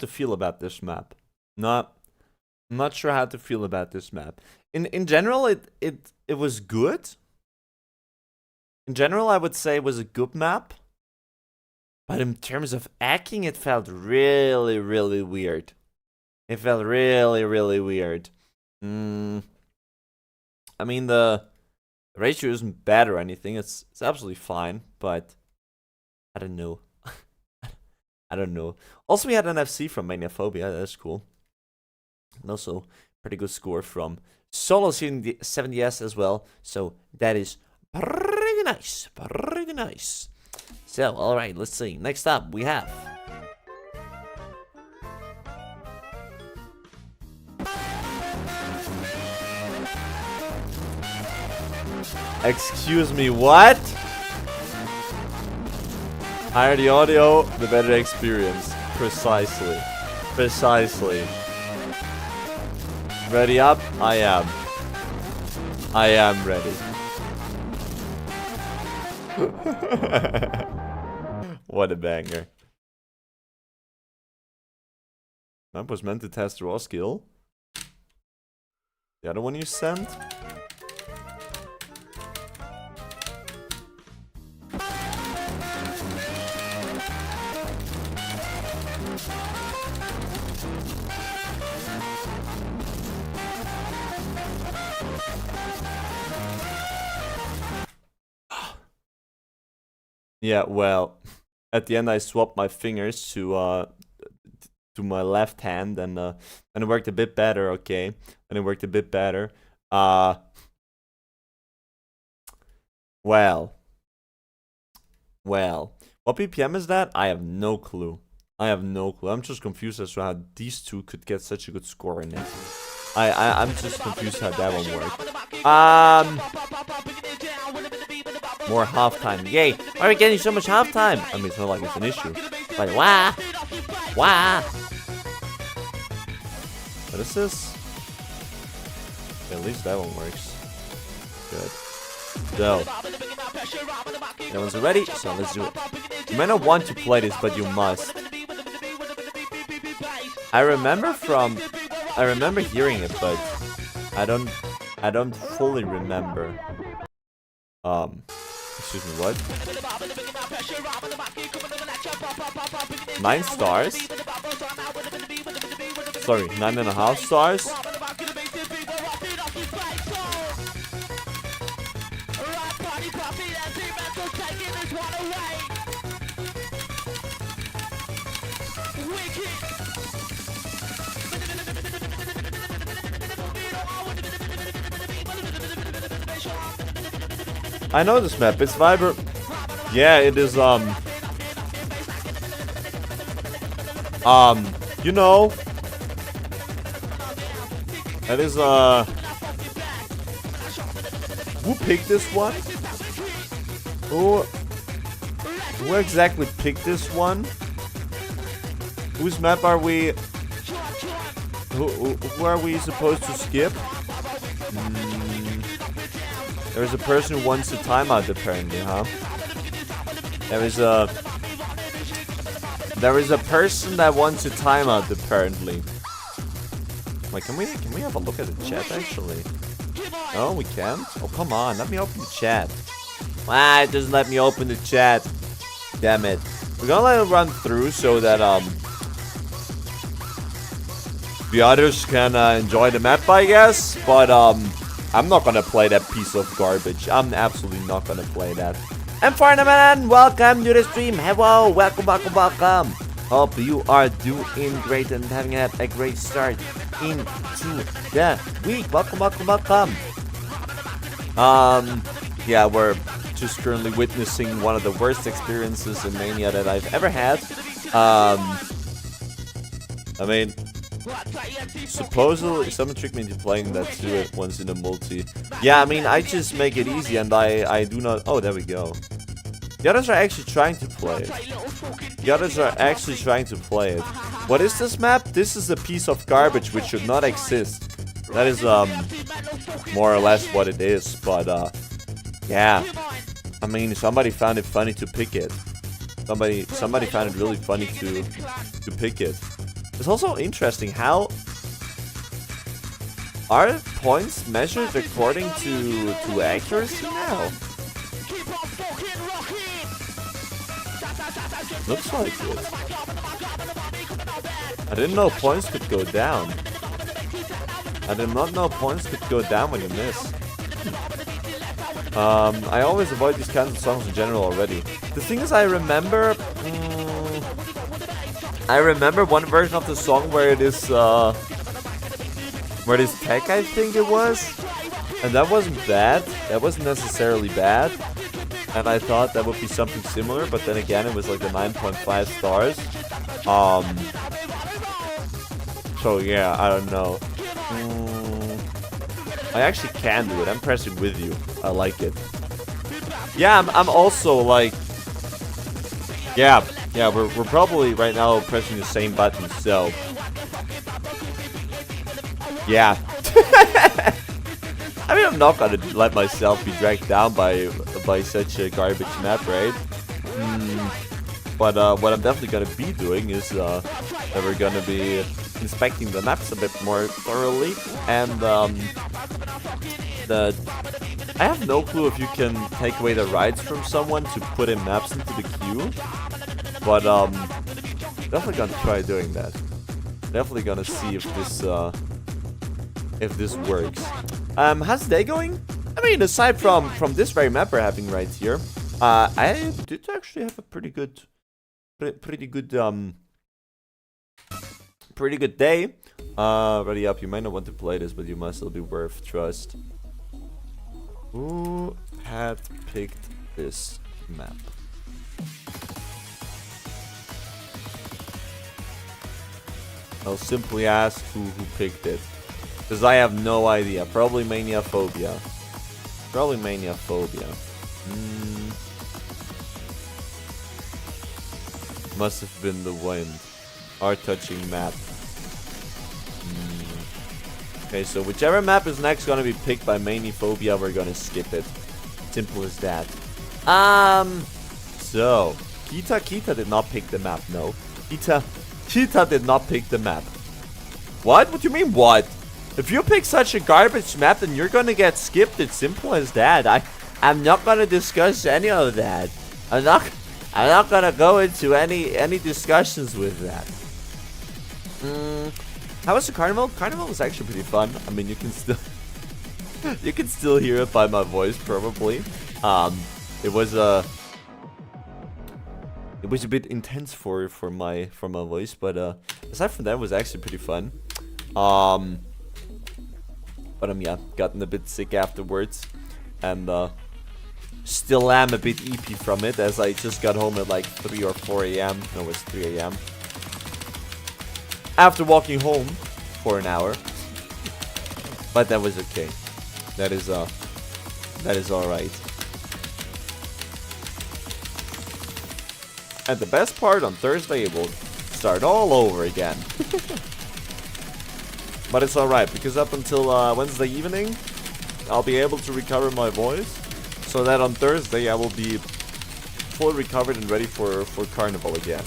feel about this map. Not sure how to feel about this map. In general, it was good. In general, I would say it was a good map. But in terms of hacking, it felt really, really weird. It felt really, really weird. I mean, the ratio isn't bad or anything. It's absolutely fine, but I don't know. I don't know. Also, we had an FC from Maniaphobia. That's cool. And also, pretty good score from Solo 70S as well. So, that is pretty nice. Pretty nice. So, alright, let's see. Next up, we have... Excuse me, what? Higher the audio, the better experience. Precisely. Precisely. Ready up? I am. I am ready. What a banger. Map was meant to test raw skill. The other one you sent? Yeah, well, at the end I swapped my fingers to my left hand, and it worked a bit better. Okay, and it worked a bit better. Well, what BPM is that? I have no clue. I'm just confused as to how these two could get such a good score in it. I'm just confused how that one worked. More halftime. Yay! Why are we getting so much halftime? I mean, it's not like it's an issue. But why? What is this? Yeah, at least that one works. Good. So, that one's ready, so let's do it. You might not want to play this, but you must. I remember hearing it, but I don't fully remember. Excuse me, what? 9 stars? Sorry, 9.5 stars? I know this map, it's Viber. Yeah, it is, you know, that is, who picked this one? Who exactly picked this one? Whose map are we, who are we supposed to skip? There's a person who wants a timeout apparently, huh? There is a person that wants a timeout apparently. Like, can we have a look at the chat actually? No, we can't? Oh, come on, let me open the chat. Ah, it doesn't let me open the chat. Damn it. We're gonna let it run through so that the others can enjoy the map, I guess. But I'm not gonna play that piece of garbage. I'm absolutely not gonna play that. And Farnaman, welcome to the stream. Hello, welcome. Hope you are doing great and having had a great start into the week. Welcome. Yeah, we're just currently witnessing one of the worst experiences in Mania that I've ever had. I mean, supposedly someone tricked me into playing that too at once in a multi. Yeah, I mean, I just make it easy and I do not. Oh, there we go. The others are actually trying to play it. What is this map? This is a piece of garbage which should not exist. That is more or less what it is. But yeah, I mean, somebody found it funny to pick it. Somebody found it really funny to pick it. It's also interesting how are points measured according to accuracy now? Looks like it. I didn't know points could go down. I did not know points could go down when you miss. I always avoid these kinds of songs in general already. The thing is, I remember one version of the song where it is tech, I think it was, and that wasn't bad. That wasn't necessarily bad, and I thought that would be something similar. But then again, it was like the 9.5 stars. So yeah, I don't know. I actually can do it. I'm pressing with you. I like it. Yeah, I'm also like, yeah. We're probably right now pressing the same button. So yeah. I mean, I'm not gonna let myself be dragged down by such a garbage map, right? But what I'm definitely gonna be doing is that we're gonna be inspecting the maps a bit more thoroughly, and I have no clue if you can take away the rights from someone to put in maps into the queue, but definitely gonna try doing that. Definitely gonna see if this works. How's the day going? I mean, aside from this very map we're having right here, I did actually have a pretty good day. Ready up. You might not want to play this, but you must still be worth trust. Who had picked this map? I'll simply ask who picked it, because I have no idea. Probably mania phobia. Must have been the wind. Our touching map. Okay, so whichever map is next gonna be picked by mania phobia, we're gonna skip it. Simple as that. So Kita did not pick the map. No, Kita did not pick the map. What? What do you mean what? If you pick such a garbage map, then you're gonna get skipped. It's simple as that. I'm not gonna discuss any of that. I'm not gonna go into any discussions with that. How was the carnival? Carnival was actually pretty fun. I mean, you can still hear it by my voice probably. It was a bit intense for my voice, but aside from that, it was actually pretty fun. But yeah, gotten a bit sick afterwards, and still am a bit EP from it, as I just got home at like 3 or 4 a.m. No, it was 3 a.m. After walking home for an hour, but that was okay. That is all right. And the best part, on Thursday it will start all over again. But it's alright, because up until Wednesday evening, I'll be able to recover my voice, so that on Thursday I will be fully recovered and ready for Carnival again.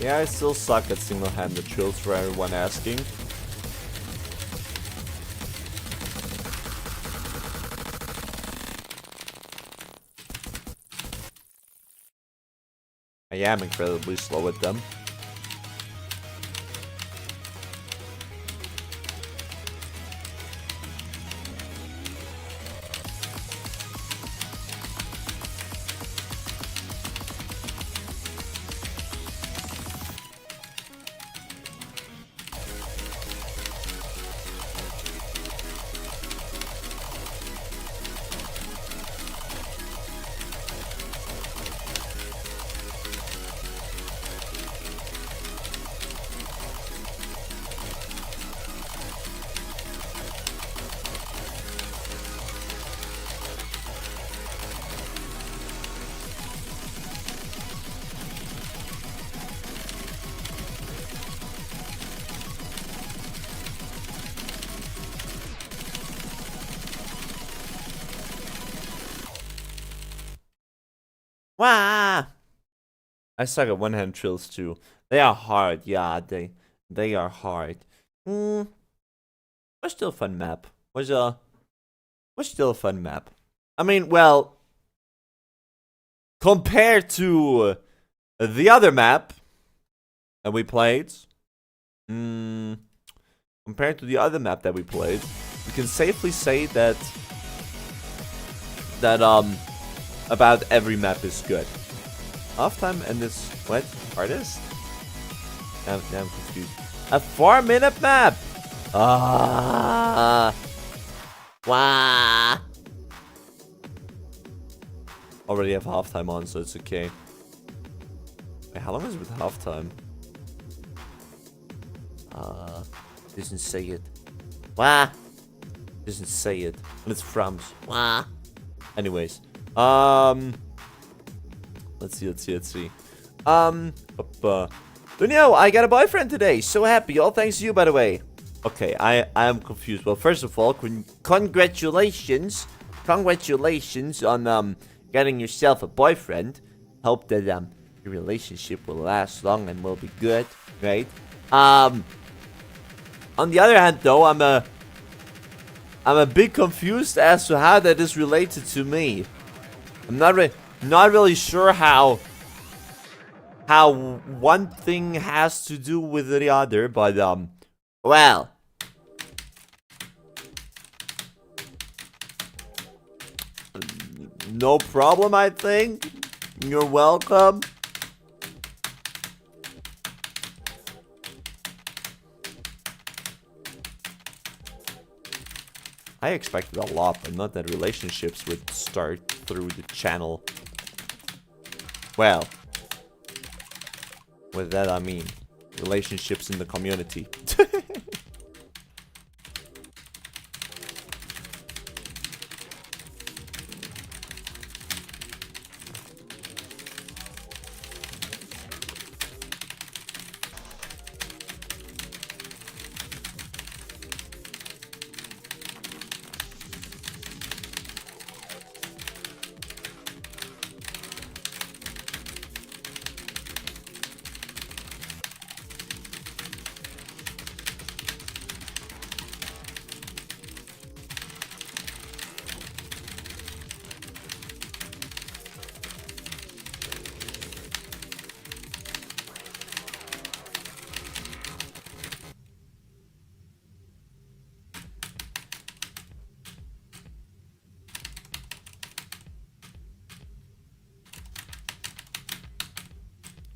Yeah, I still suck at single-handed drills for everyone asking. I am incredibly slow at them. Wah! I suck at one-hand trills too. They are hard, yeah, they are hard. Was still a fun map. Was still a fun map. I mean, well, compared to the other map that we played, compared to the other map that we played, we can safely say that about every map is good. Halftime and this what? Hardest? I'm confused. A 4-minute map! Wah! Already have halftime on, so it's okay. Wait, how long is it with halftime? Doesn't say it. Wah! Doesn't say it. And it's Frams. Wah! Anyways. Let's see. Dunyo, I got a boyfriend today. So happy. All thanks to you, by the way. Okay, I am confused. Well, first of all, congratulations. Congratulations on getting yourself a boyfriend. Hope that your relationship will last long and will be good, right? On the other hand, though, I'm a bit confused as to how that is related to me. I'm not really sure how one thing has to do with the other, but well, no problem, I think. You're welcome. I expected a lot, but not that relationships would start through the channel. Well, with that I mean relationships in the community.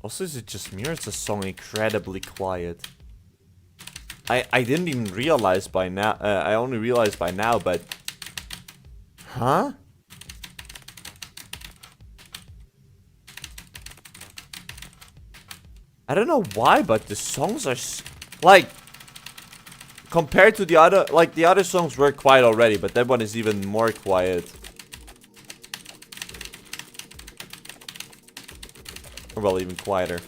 Also, is it just me or is the song incredibly quiet? I didn't even realize by now. I only realized by now, but huh? I don't know why, but the songs are like compared to the other, like the other songs were quiet already, but that one is even more quiet. Or well, even quieter.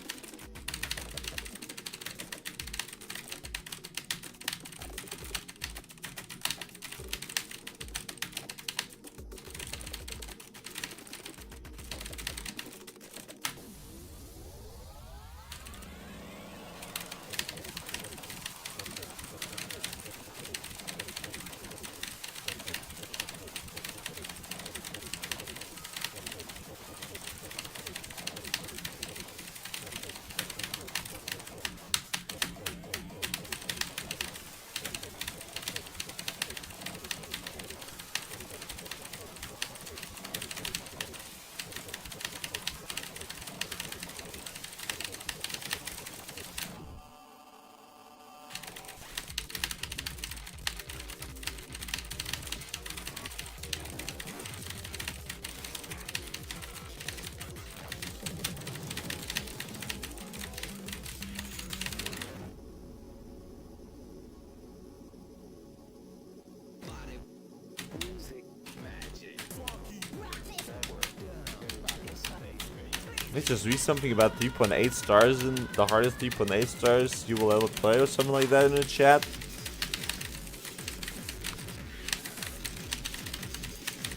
Let's just read something about 3.8 stars and the hardest 3.8 stars you will ever play or something like that in the chat.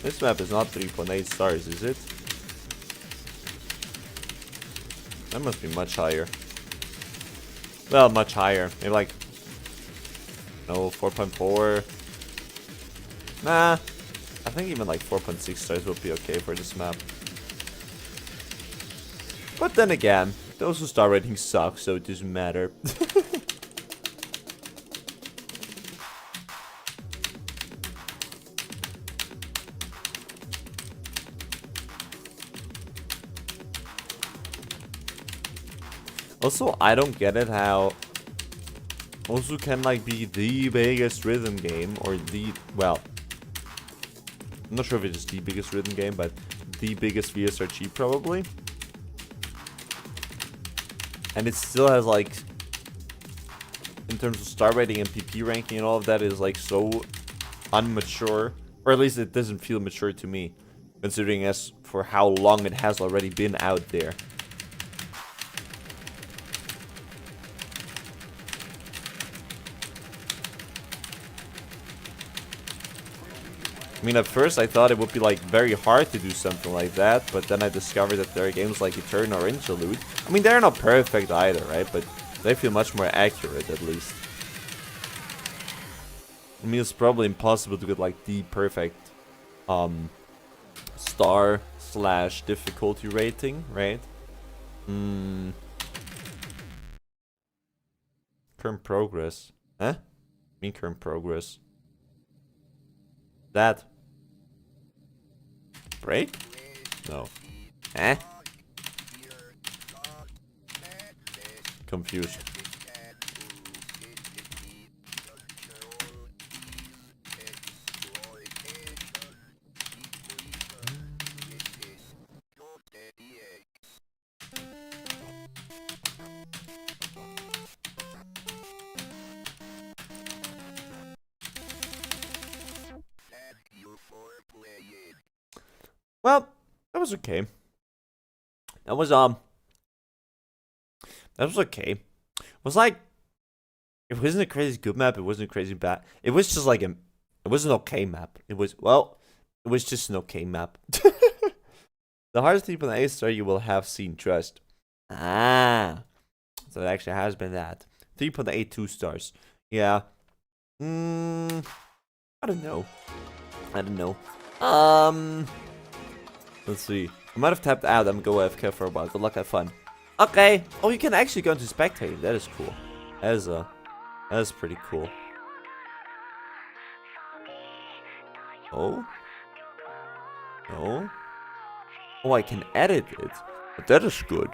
This map is not 3.8 stars, is it? That must be much higher. Well, much higher. Maybe like... No, 4.4. Nah. I think even like 4.6 stars will be okay for this map. But then again, those who star ratings suck, so it doesn't matter. Also, I don't get it how also can like be the biggest rhythm game or the, well, I'm not sure if it's the biggest rhythm game, but the biggest VSRG probably. And it still has like, in terms of star rating and PP ranking and all of that, is like so unmature, or at least it doesn't feel mature to me, considering as for how long it has already been out there. I mean, at first I thought it would be like very hard to do something like that, but then I discovered that there are games like Eternal or Interlude. I mean, they're not perfect either, right? But they feel much more accurate, at least. I mean, it's probably impossible to get like the perfect star / difficulty rating, right? Current progress. Huh? I mean current progress. That. Break? No. Eh? Confused. Well, that was okay. That was okay. It was like, it wasn't a crazy good map, it wasn't a crazy bad. It was just like it was an okay map. It was, well, it was just an okay map. The hardest 3.8 star you will have seen, trust. Ah. So it actually has been that. 3.8 2 stars. Yeah. I don't know. Let's see. I might have tapped out. I'm gonna go AFK for a while. Good luck, have fun. Okay. Oh, you can actually go into spectating. That is cool. That is pretty cool. Oh? No? Oh, I can edit it. But that is good.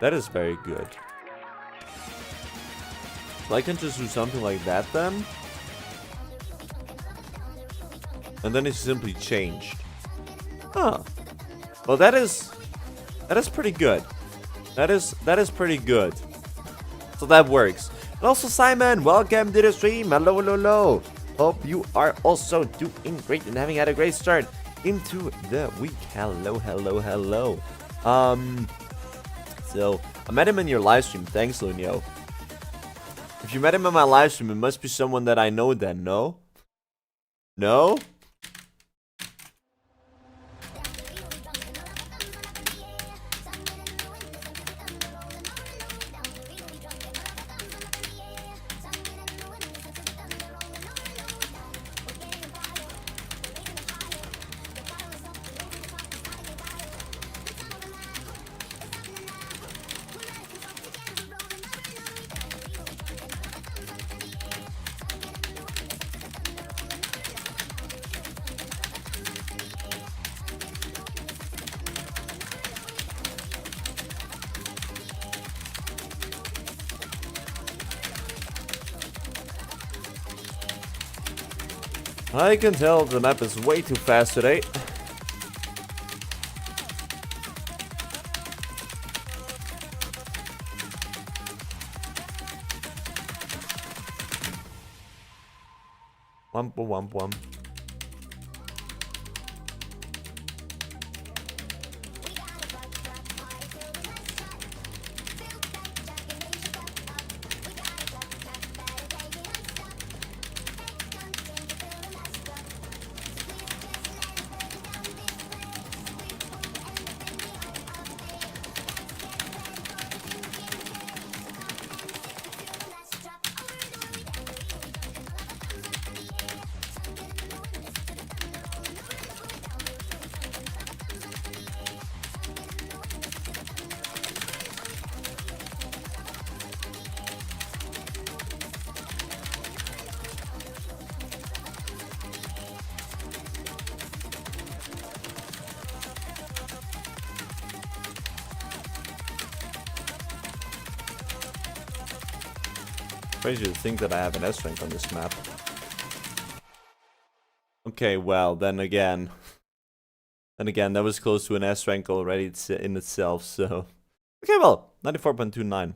That is very good. So I can just do something like that then. And then it's simply changed. Huh. Well, that is pretty good. That is pretty good. So that works. And also, Simon, welcome to the stream. Hello, hello, hello. Hope you are also doing great and having had a great start into the week. Hello, hello, hello. So I met him in your live stream. Thanks, Lunio. If you met him in my live stream, it must be someone that I know then, no? No? I can tell the map is way too fast today. Wump wump wump. crazy to think that I have an S rank on this map. Okay, well, then again, that was close to an S rank already in itself, so... Okay, well, 94.29.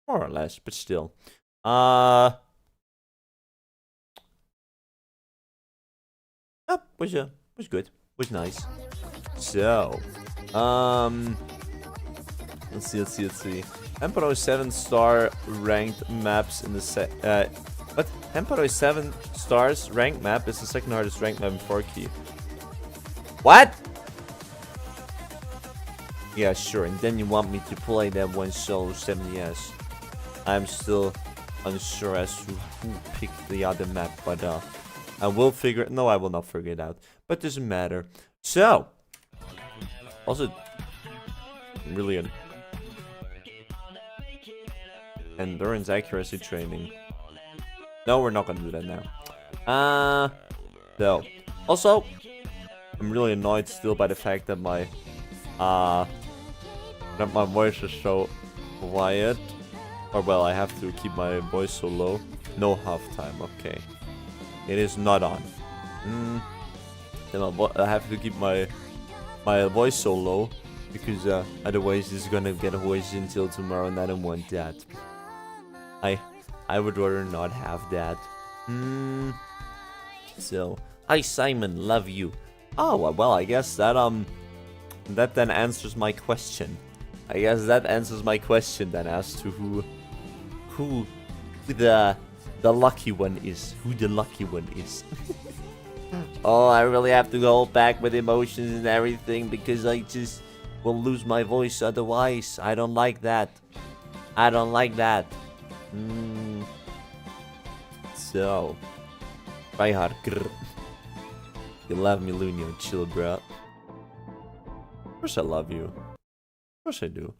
More or less, but still. Yeah, was good. Was nice. So, let's see. Emperor 7-star ranked maps in the what? Emperor 7 stars ranked map is the second hardest ranked map in 4Key. What? Yeah, sure. And then you want me to play that one solo 70s. I'm still unsure as to who picked the other map, but I will figure. No, I will not figure it out. But doesn't matter. So, also, really an endurance accuracy training. No, we're not gonna do that now. So, also, I'm really annoyed still by the fact that my voice is so quiet. Or well, I have to keep my voice so low. No halftime, okay. It is not on. Then I have to keep my voice so low because otherwise it's gonna get worse until tomorrow, and I don't want that. I would rather not have that. So, hi Simon, love you. Oh well, I guess that that then answers my question. I guess that answers my question then as to who the lucky one is. Who the lucky one is. Oh, I really have to go back with emotions and everything because I just will lose my voice otherwise. I don't like that. I don't like that. So, try hard. You love me, Lunio. Chill, bro. Of course I love you. Of course I do.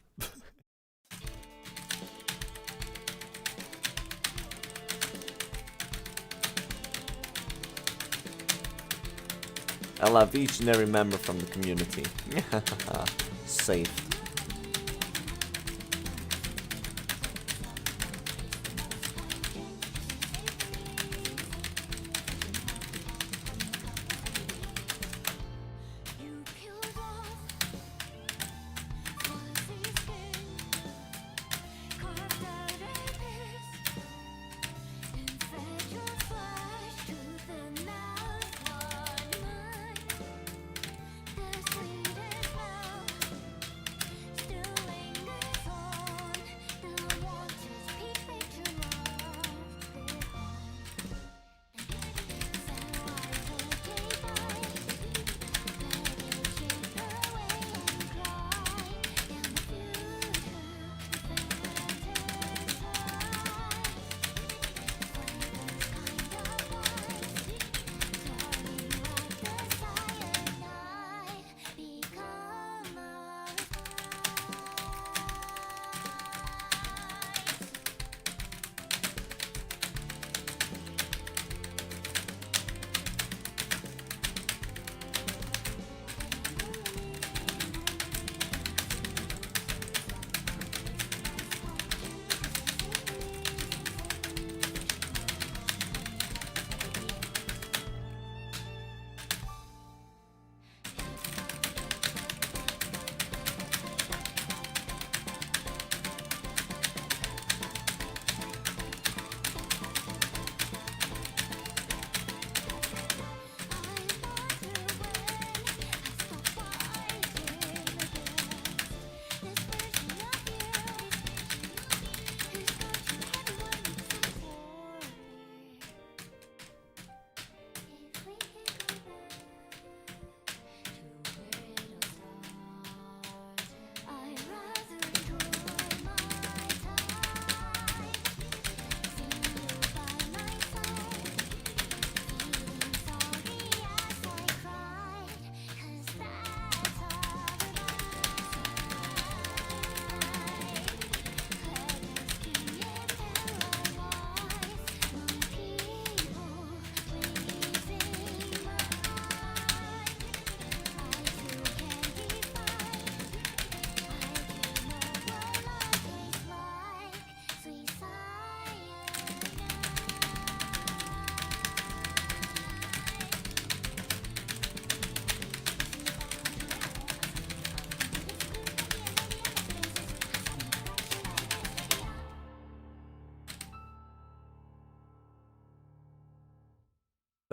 I love each and every member from the community. Safe.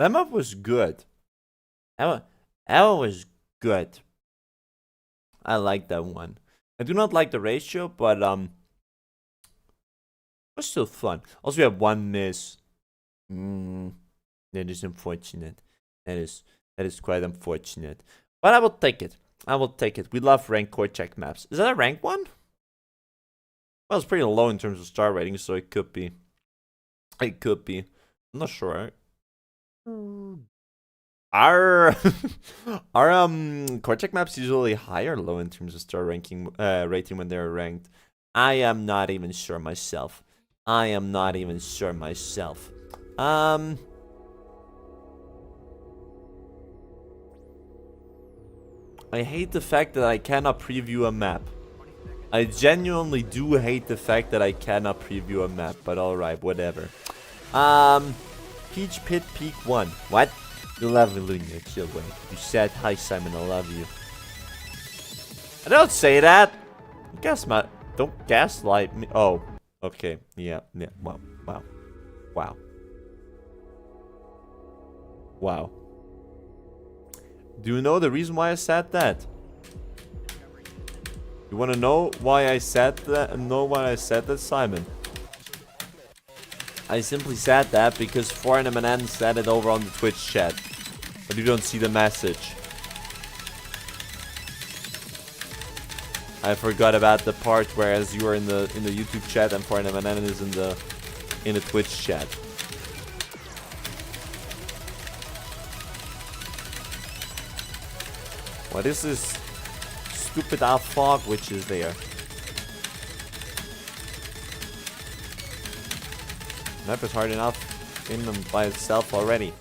That map was good. That one was good. I like that one. I do not like the ratio, but it was still fun. Also, we have one miss. That is unfortunate. That is quite unfortunate. But I will take it. I will take it. We love rank core check maps. Is that a rank one? Well, it's pretty low in terms of star rating, so it could be. It could be. I'm not sure. Our core check maps usually high or low in terms of star ranking rating when they're ranked. I am not even sure myself. I hate the fact that I cannot preview a map. I genuinely do hate the fact that I cannot preview a map, but alright, whatever. Peach Pit Peak 1. What? You love me, Lunia. Chill, wait. You said, hi, Simon, I love you. I don't say that. Don't gaslight me. Oh, okay. Yeah. Wow. Do you know the reason why I said that? You want to know why I said that? Simon? I simply said that because Foreign MNN said it over on the Twitch chat. But you don't see the message. I forgot about the part whereas you are in the YouTube chat and Foreign MNN is in the Twitch chat. What is this stupid ass fog which is there? Map is hard enough in them by itself already.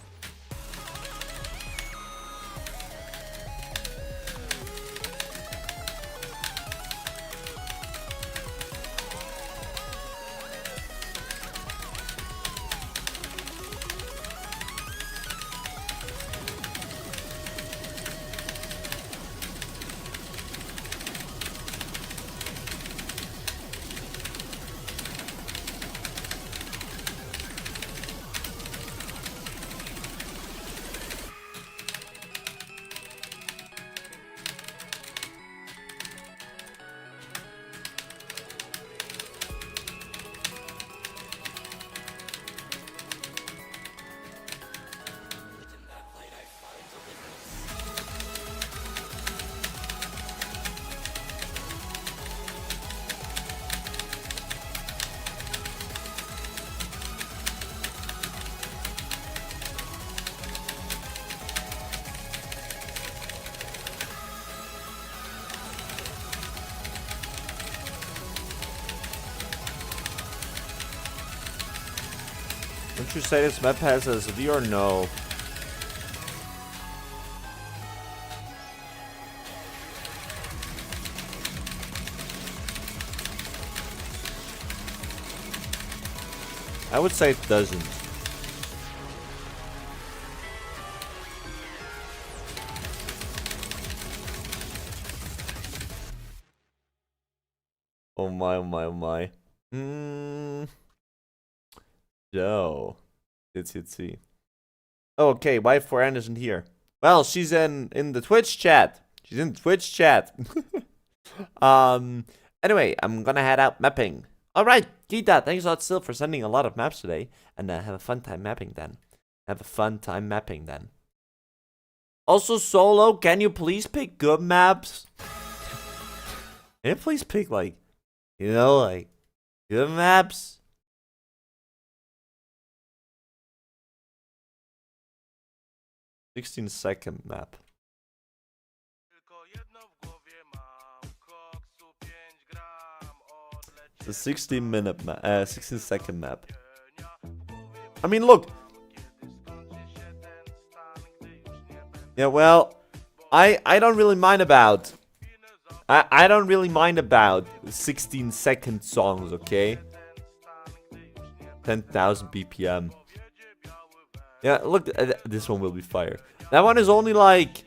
Don't you say this map has a severe or no? I would say it doesn't. Oh my, oh my, oh my. So, let's see. Okay, wife for Anne isn't here. Well, she's in the Twitch chat. She's in the Twitch chat. Anyway, I'm gonna head out mapping. Alright, Gita, thanks a lot still for sending a lot of maps today. And have a fun time mapping then. Also, Solo, can you please pick good maps? Can you please pick, like, like, good maps? 16-second map. It's a 16-minute map, 16-second map. I mean, look. Yeah, well, I don't really mind about. I don't really mind about 16-second songs, okay? 10,000 BPM. Yeah, look, this one will be fire. That one is only like...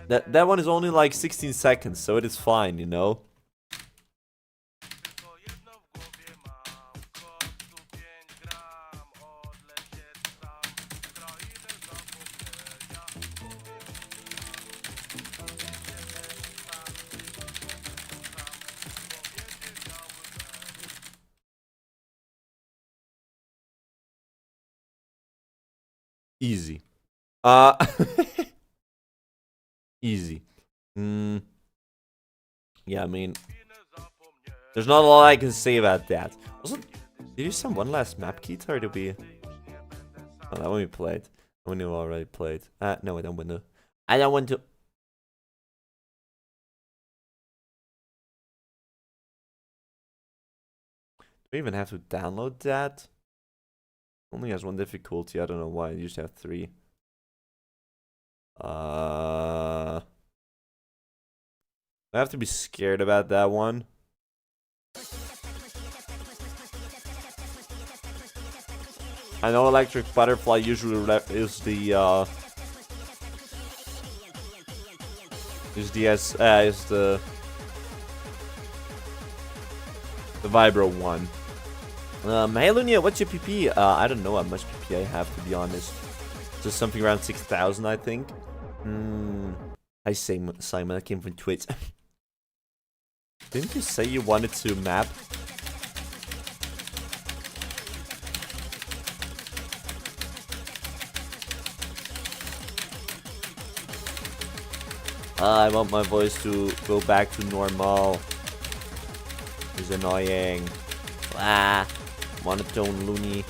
That one is only like 16 seconds, so it is fine, you know? Easy. Easy. Yeah, I mean, there's not a lot I can say about that. Also, did you send one last map, Keith, or did we? Oh, that one we played. That one we already played. No, I don't want to. I don't want to. Do we even have to download that? Only has one difficulty. I don't know why. I usually have 3. I have to be scared about that one. I know Electric Butterfly usually is the Vibro one. Hey Lunia, what's your PP? I don't know how much PP I have, to be honest. Just something around 6,000, I think. Hi Simon, I came from Twitch. Didn't you say you wanted to map? I want my voice to go back to normal. It's annoying. Monotone loony.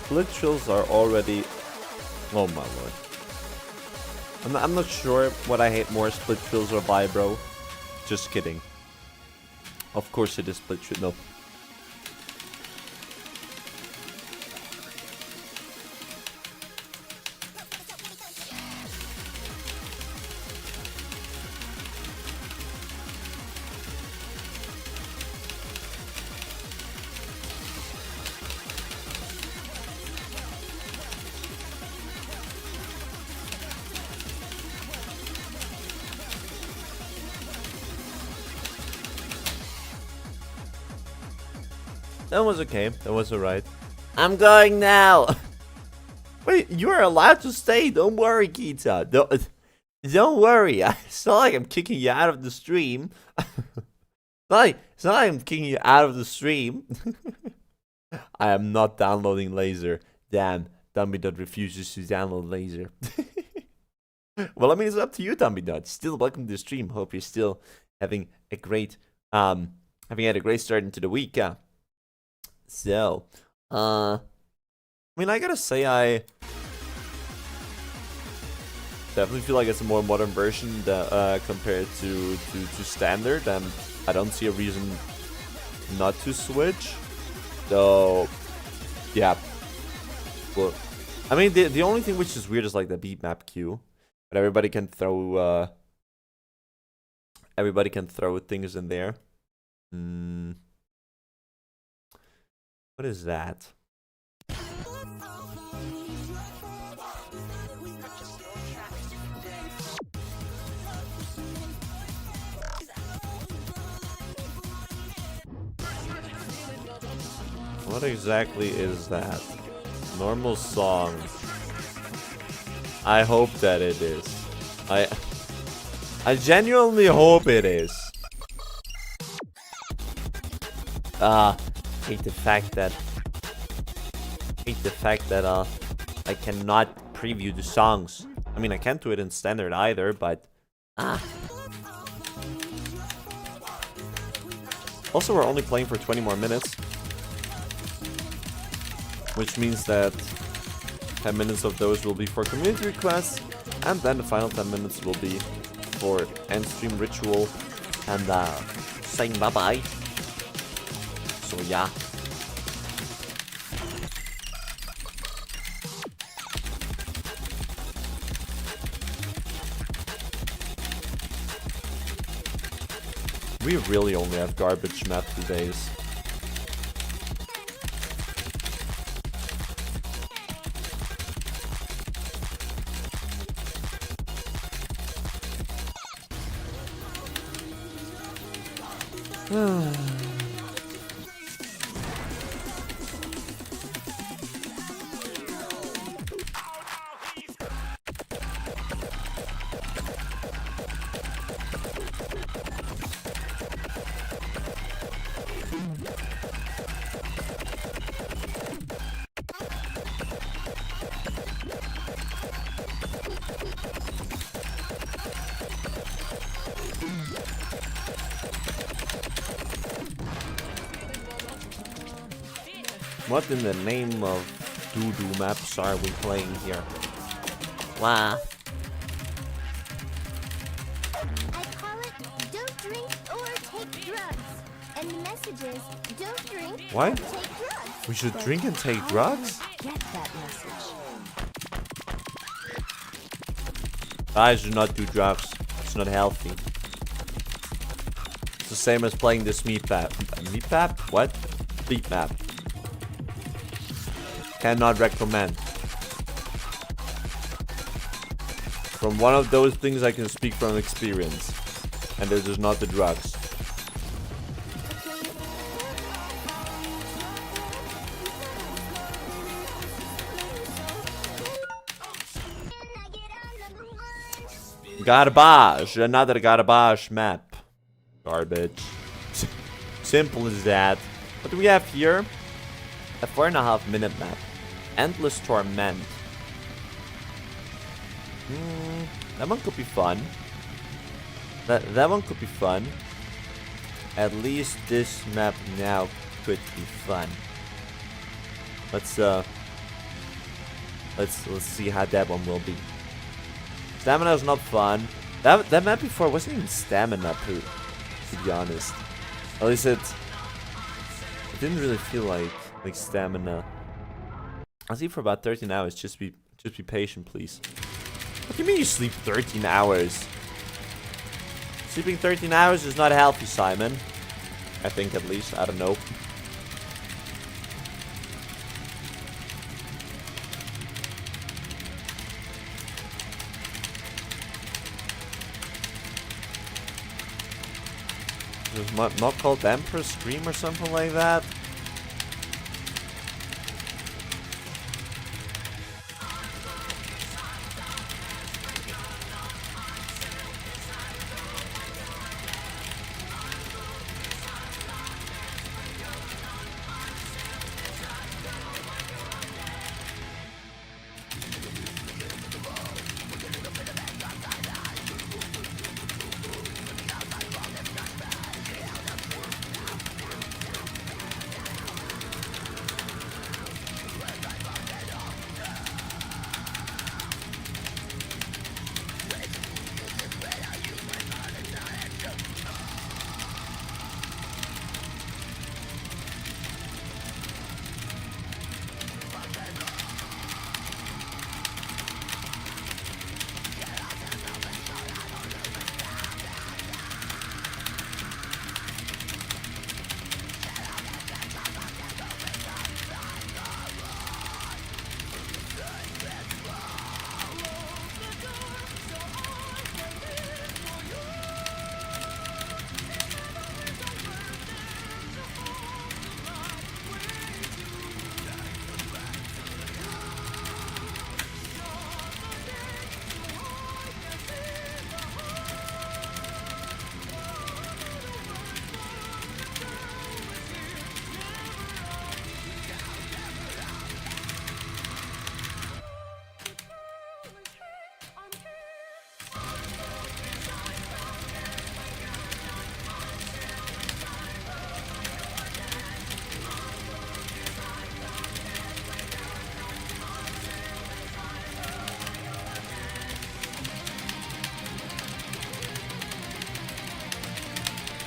Split chills are already... Oh my lord. I'm not sure what I hate more, split chills or vibro. Just kidding. Of course it is split chill. No. That was okay. That was alright. I'm going now. Wait, you're allowed to stay. Don't worry, Kita. Don't worry. It's not like I'm kicking you out of the stream. It's not like I'm kicking you out of the stream. I am not downloading Laser. Damn, Dumbydot refuses to download Laser. Well, I mean, it's up to you, Dumbydot. Still, welcome to the stream. Hope you're still having a great, having had a great start into the week. So, I mean, I gotta say, I definitely feel like it's a more modern version that, compared to standard, and I don't see a reason not to switch. So, yeah. Well, I mean, the only thing which is weird is like the beat map queue, but everybody can throw things in there. What is that? What exactly is that? Normal song. I hope that it is. I genuinely hope it is. Hate the fact that I cannot preview the songs. I mean, I can't do it in standard either, but... Also, we're only playing for 20 more minutes. Which means that 10 minutes of those will be for community requests. And then the final 10 minutes will be for end stream ritual. And saying bye-bye. So yeah. We really only have garbage map days. What in the name of doo-doo maps are we playing here? Wow. I call it don't drink or take drugs. And the message is don't drink What? or take drugs. We should But drink and take how drugs? do you Get that message. Guys, do not do drugs. It's not healthy. It's the same as playing this meat map. Meat map? What? Beat map. Cannot recommend. From one of those things I can speak from experience. And it is not the drugs. Garbage. Another garbage map. Garbage. Simple as that. What do we have here? A 4.5 minute map. Endless Torment. That one could be fun. That one could be fun. At least this map now could be fun. Let's see how that one will be. Stamina is not fun. That map before wasn't even stamina, to be honest. At least it didn't really feel like stamina. I'll sleep for about 13 hours. Just be patient, please. What do you mean you sleep 13 hours? Sleeping 13 hours is not healthy, Simon. I think, at least. I don't know. Is it not called Emperor's Scream or something like that?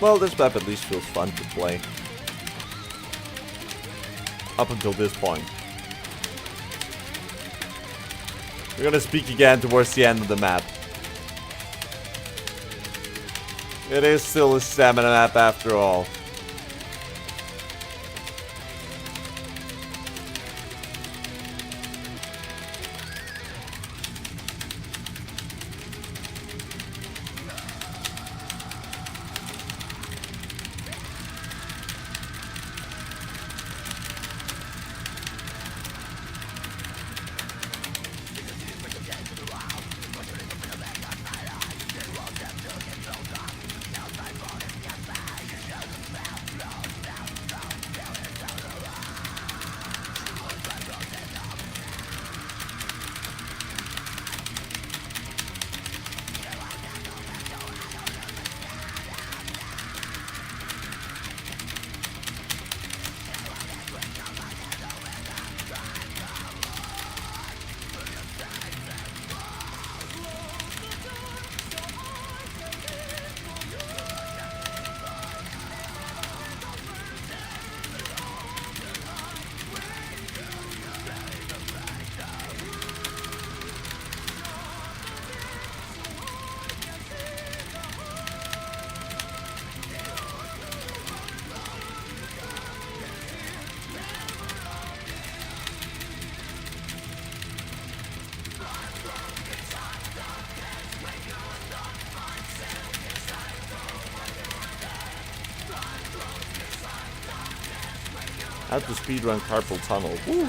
Well, this map at least feels fun to play. Up until this point. We're gonna speak again towards the end of the map. It is still a stamina map after all. How to speedrun carpal tunnel. Woo!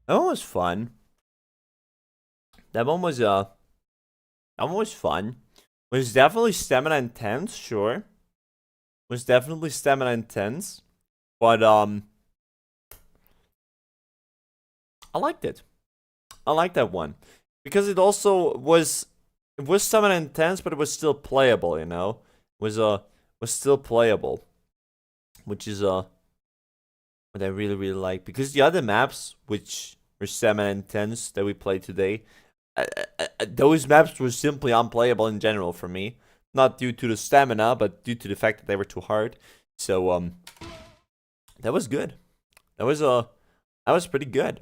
That one was fun. That one was fun. Was definitely stamina intense, sure. Was definitely stamina intense, but I liked it. I liked that one because it also was stamina intense, but it was still playable. You know, was still playable, which is what I really like. Because the other maps, which were stamina intense that we played today, those maps were simply unplayable in general for me. Not due to the stamina, but due to the fact that they were too hard. So that was good. That was pretty good.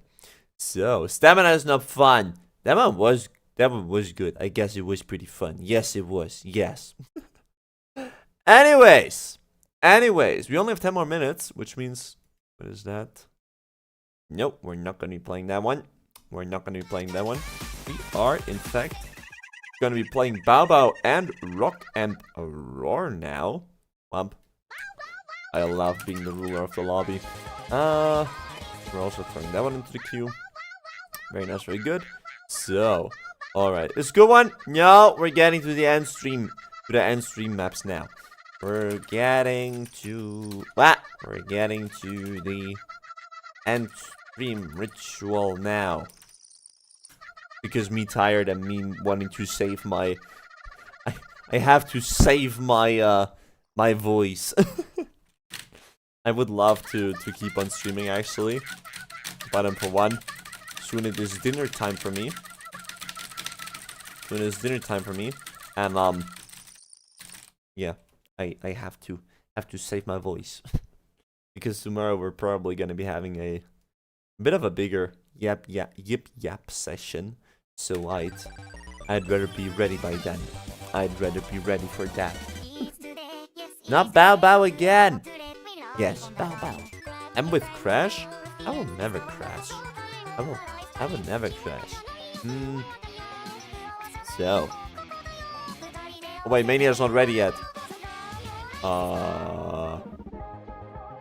So stamina is not fun. That one was good. I guess it was pretty fun. Yes, it was. Yes. Anyways, we only have 10 more minutes, which means what is that? Nope, we're not gonna be playing that one. We are, in fact, gonna be playing Bow Bow and Rock and Roar now. Wump. I love being the ruler of the lobby. We're also throwing that one into the queue. Very nice, very good. So, alright. It's a good one. No, we're getting to the end stream. To the end stream maps now. We're getting to the end stream ritual now. Because me tired and me wanting to save my... I have to save my, my voice. I would love to keep on streaming, actually. But for one, soon it is dinner time for me. And, yeah, I have to save my voice. Because tomorrow we're probably gonna be having a bit of a bigger yip yap session. So I'd rather be ready by then. I'd rather be ready for that. Not Bow Bow again! Yes, Bow Bow. And with Crash? I will never crash. I will never crash. So. Oh wait, Mania's not ready yet. Not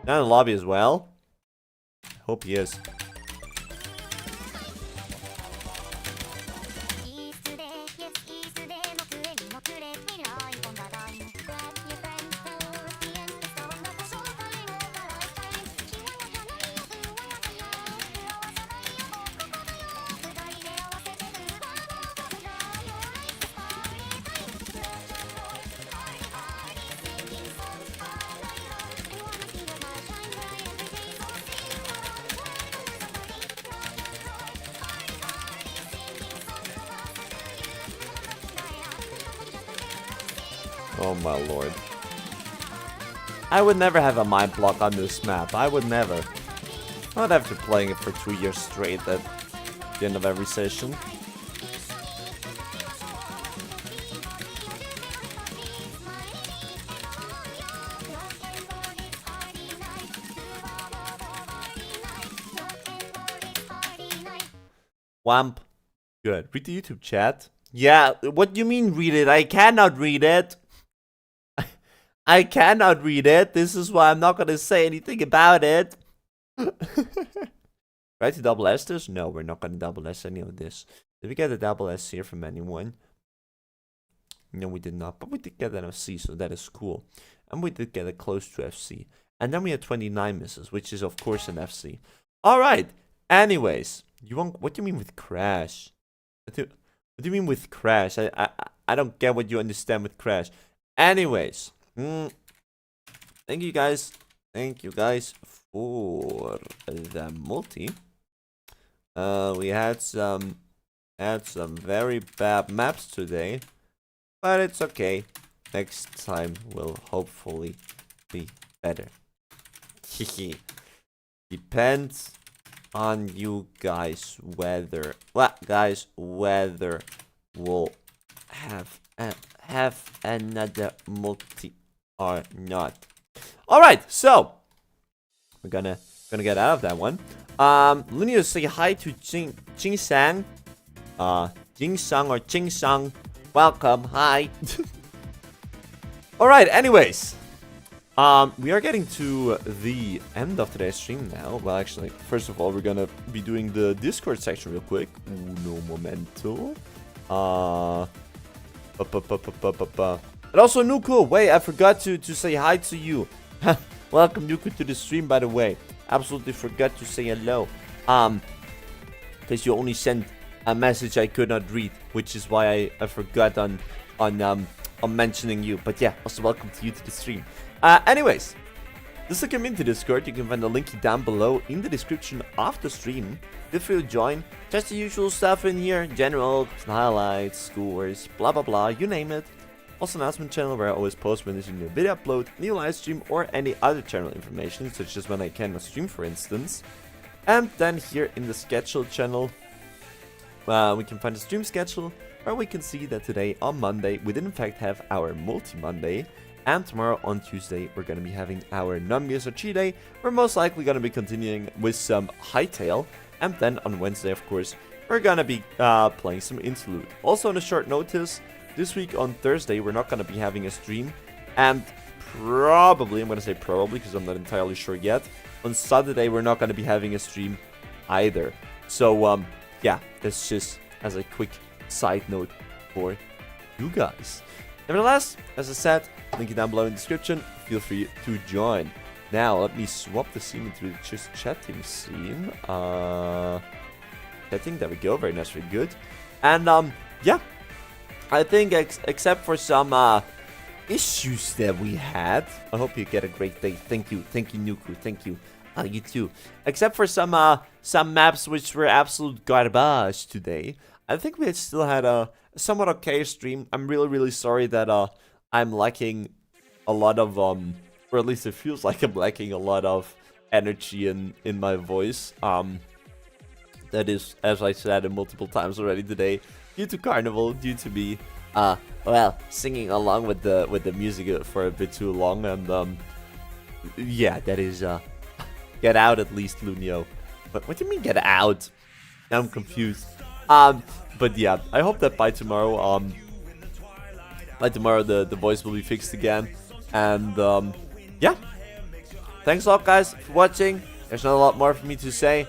in the lobby as well? Hope he is. Oh my lord. I would never have a mind block on this map. I would never. Not after playing it for 2 years straight at the end of every session. Wamp. Good. Read the YouTube chat. Yeah, what do you mean read it? I cannot read it. I cannot read it. This is why I'm not gonna say anything about it. Right to double S this? No, we're not gonna double S any of this. Did we get a double S here from anyone? No, we did not. But we did get an FC, so that is cool. And we did get a close to FC. And then we had 29 misses, which is of course an FC. Alright. Anyways. You want, what do you mean with crash? What do you mean with crash? I don't get what you understand with crash. Anyways. Thank you guys. Thank you guys for the multi. We had some very bad maps today, but it's okay. Next time will hopefully be better. Depends on you guys whether whether we'll have another multi or not. All right, so we're gonna get out of that one. Linear, say hi to Jing Sang, Jing Sang or Jing Sang. Welcome, hi. All right. Anyways, we are getting to the end of today's stream now. Well, actually, first of all, we're gonna be doing the Discord section real quick. Uno momento. And also, Nuku, wait, I forgot to say hi to you. Welcome, Nuku, to the stream, by the way. Absolutely forgot to say hello. Because you only sent a message I could not read, which is why I forgot on mentioning you. But yeah, also welcome to you to the stream. Anyways, this is a community Discord. You can find the link down below in the description of the stream. Feel free to join. Just the usual stuff in here. General, highlights, scores, blah blah blah, you name it. Also announcement channel where I always post when there's a new video upload, new live stream, or any other channel information, such as when I cannot stream, for instance. And then here in the schedule channel, we can find the stream schedule, where we can see that today on Monday we did in fact have our multi-Monday, and tomorrow on Tuesday we're going to be having our non-music cheat day. We're most likely going to be continuing with some Hightail, and then on Wednesday, of course, we're going to be playing some Interlude. Also on a short notice, this week on Thursday we're not going to be having a stream, and probably, I'm going to say probably because I'm not entirely sure yet, on Saturday we're not going to be having a stream either. So yeah, that's just as a quick side note for you guys. Nevertheless, as I said, link it down below in the description. Feel free to join. Now let me swap the scene into the just chatting scene. Chatting, there we go. Very nice, very good. And yeah, I think except for some issues that we had, I hope you get a great day. Thank you, Nuku. Thank you. You too. Except for some maps which were absolute garbage today, I think we still had a somewhat okay stream. I'm really sorry that I'm lacking a lot of or at least it feels like I'm lacking a lot of energy in my voice. That is, as I said multiple times already today, due to Carnival, due to me well, singing along with the music for a bit too long, and yeah, that is get out at least, Lunio. But what do you mean get out? Now I'm confused. But yeah, I hope that by tomorrow the voice will be fixed again. And yeah, thanks a lot, guys, for watching. There's not a lot more for me to say.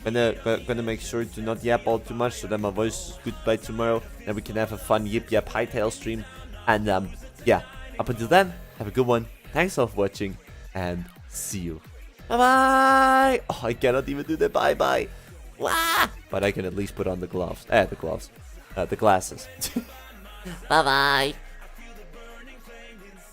Gonna make sure to not yap all too much so that my voice is good by tomorrow, and we can have a fun yip yap Hightail stream. And yeah, up until then, have a good one. Thanks all for watching, and see you. Bye bye. Oh, I cannot even do the bye bye. Wah! But I can at least put on the gloves. The glasses. Bye bye.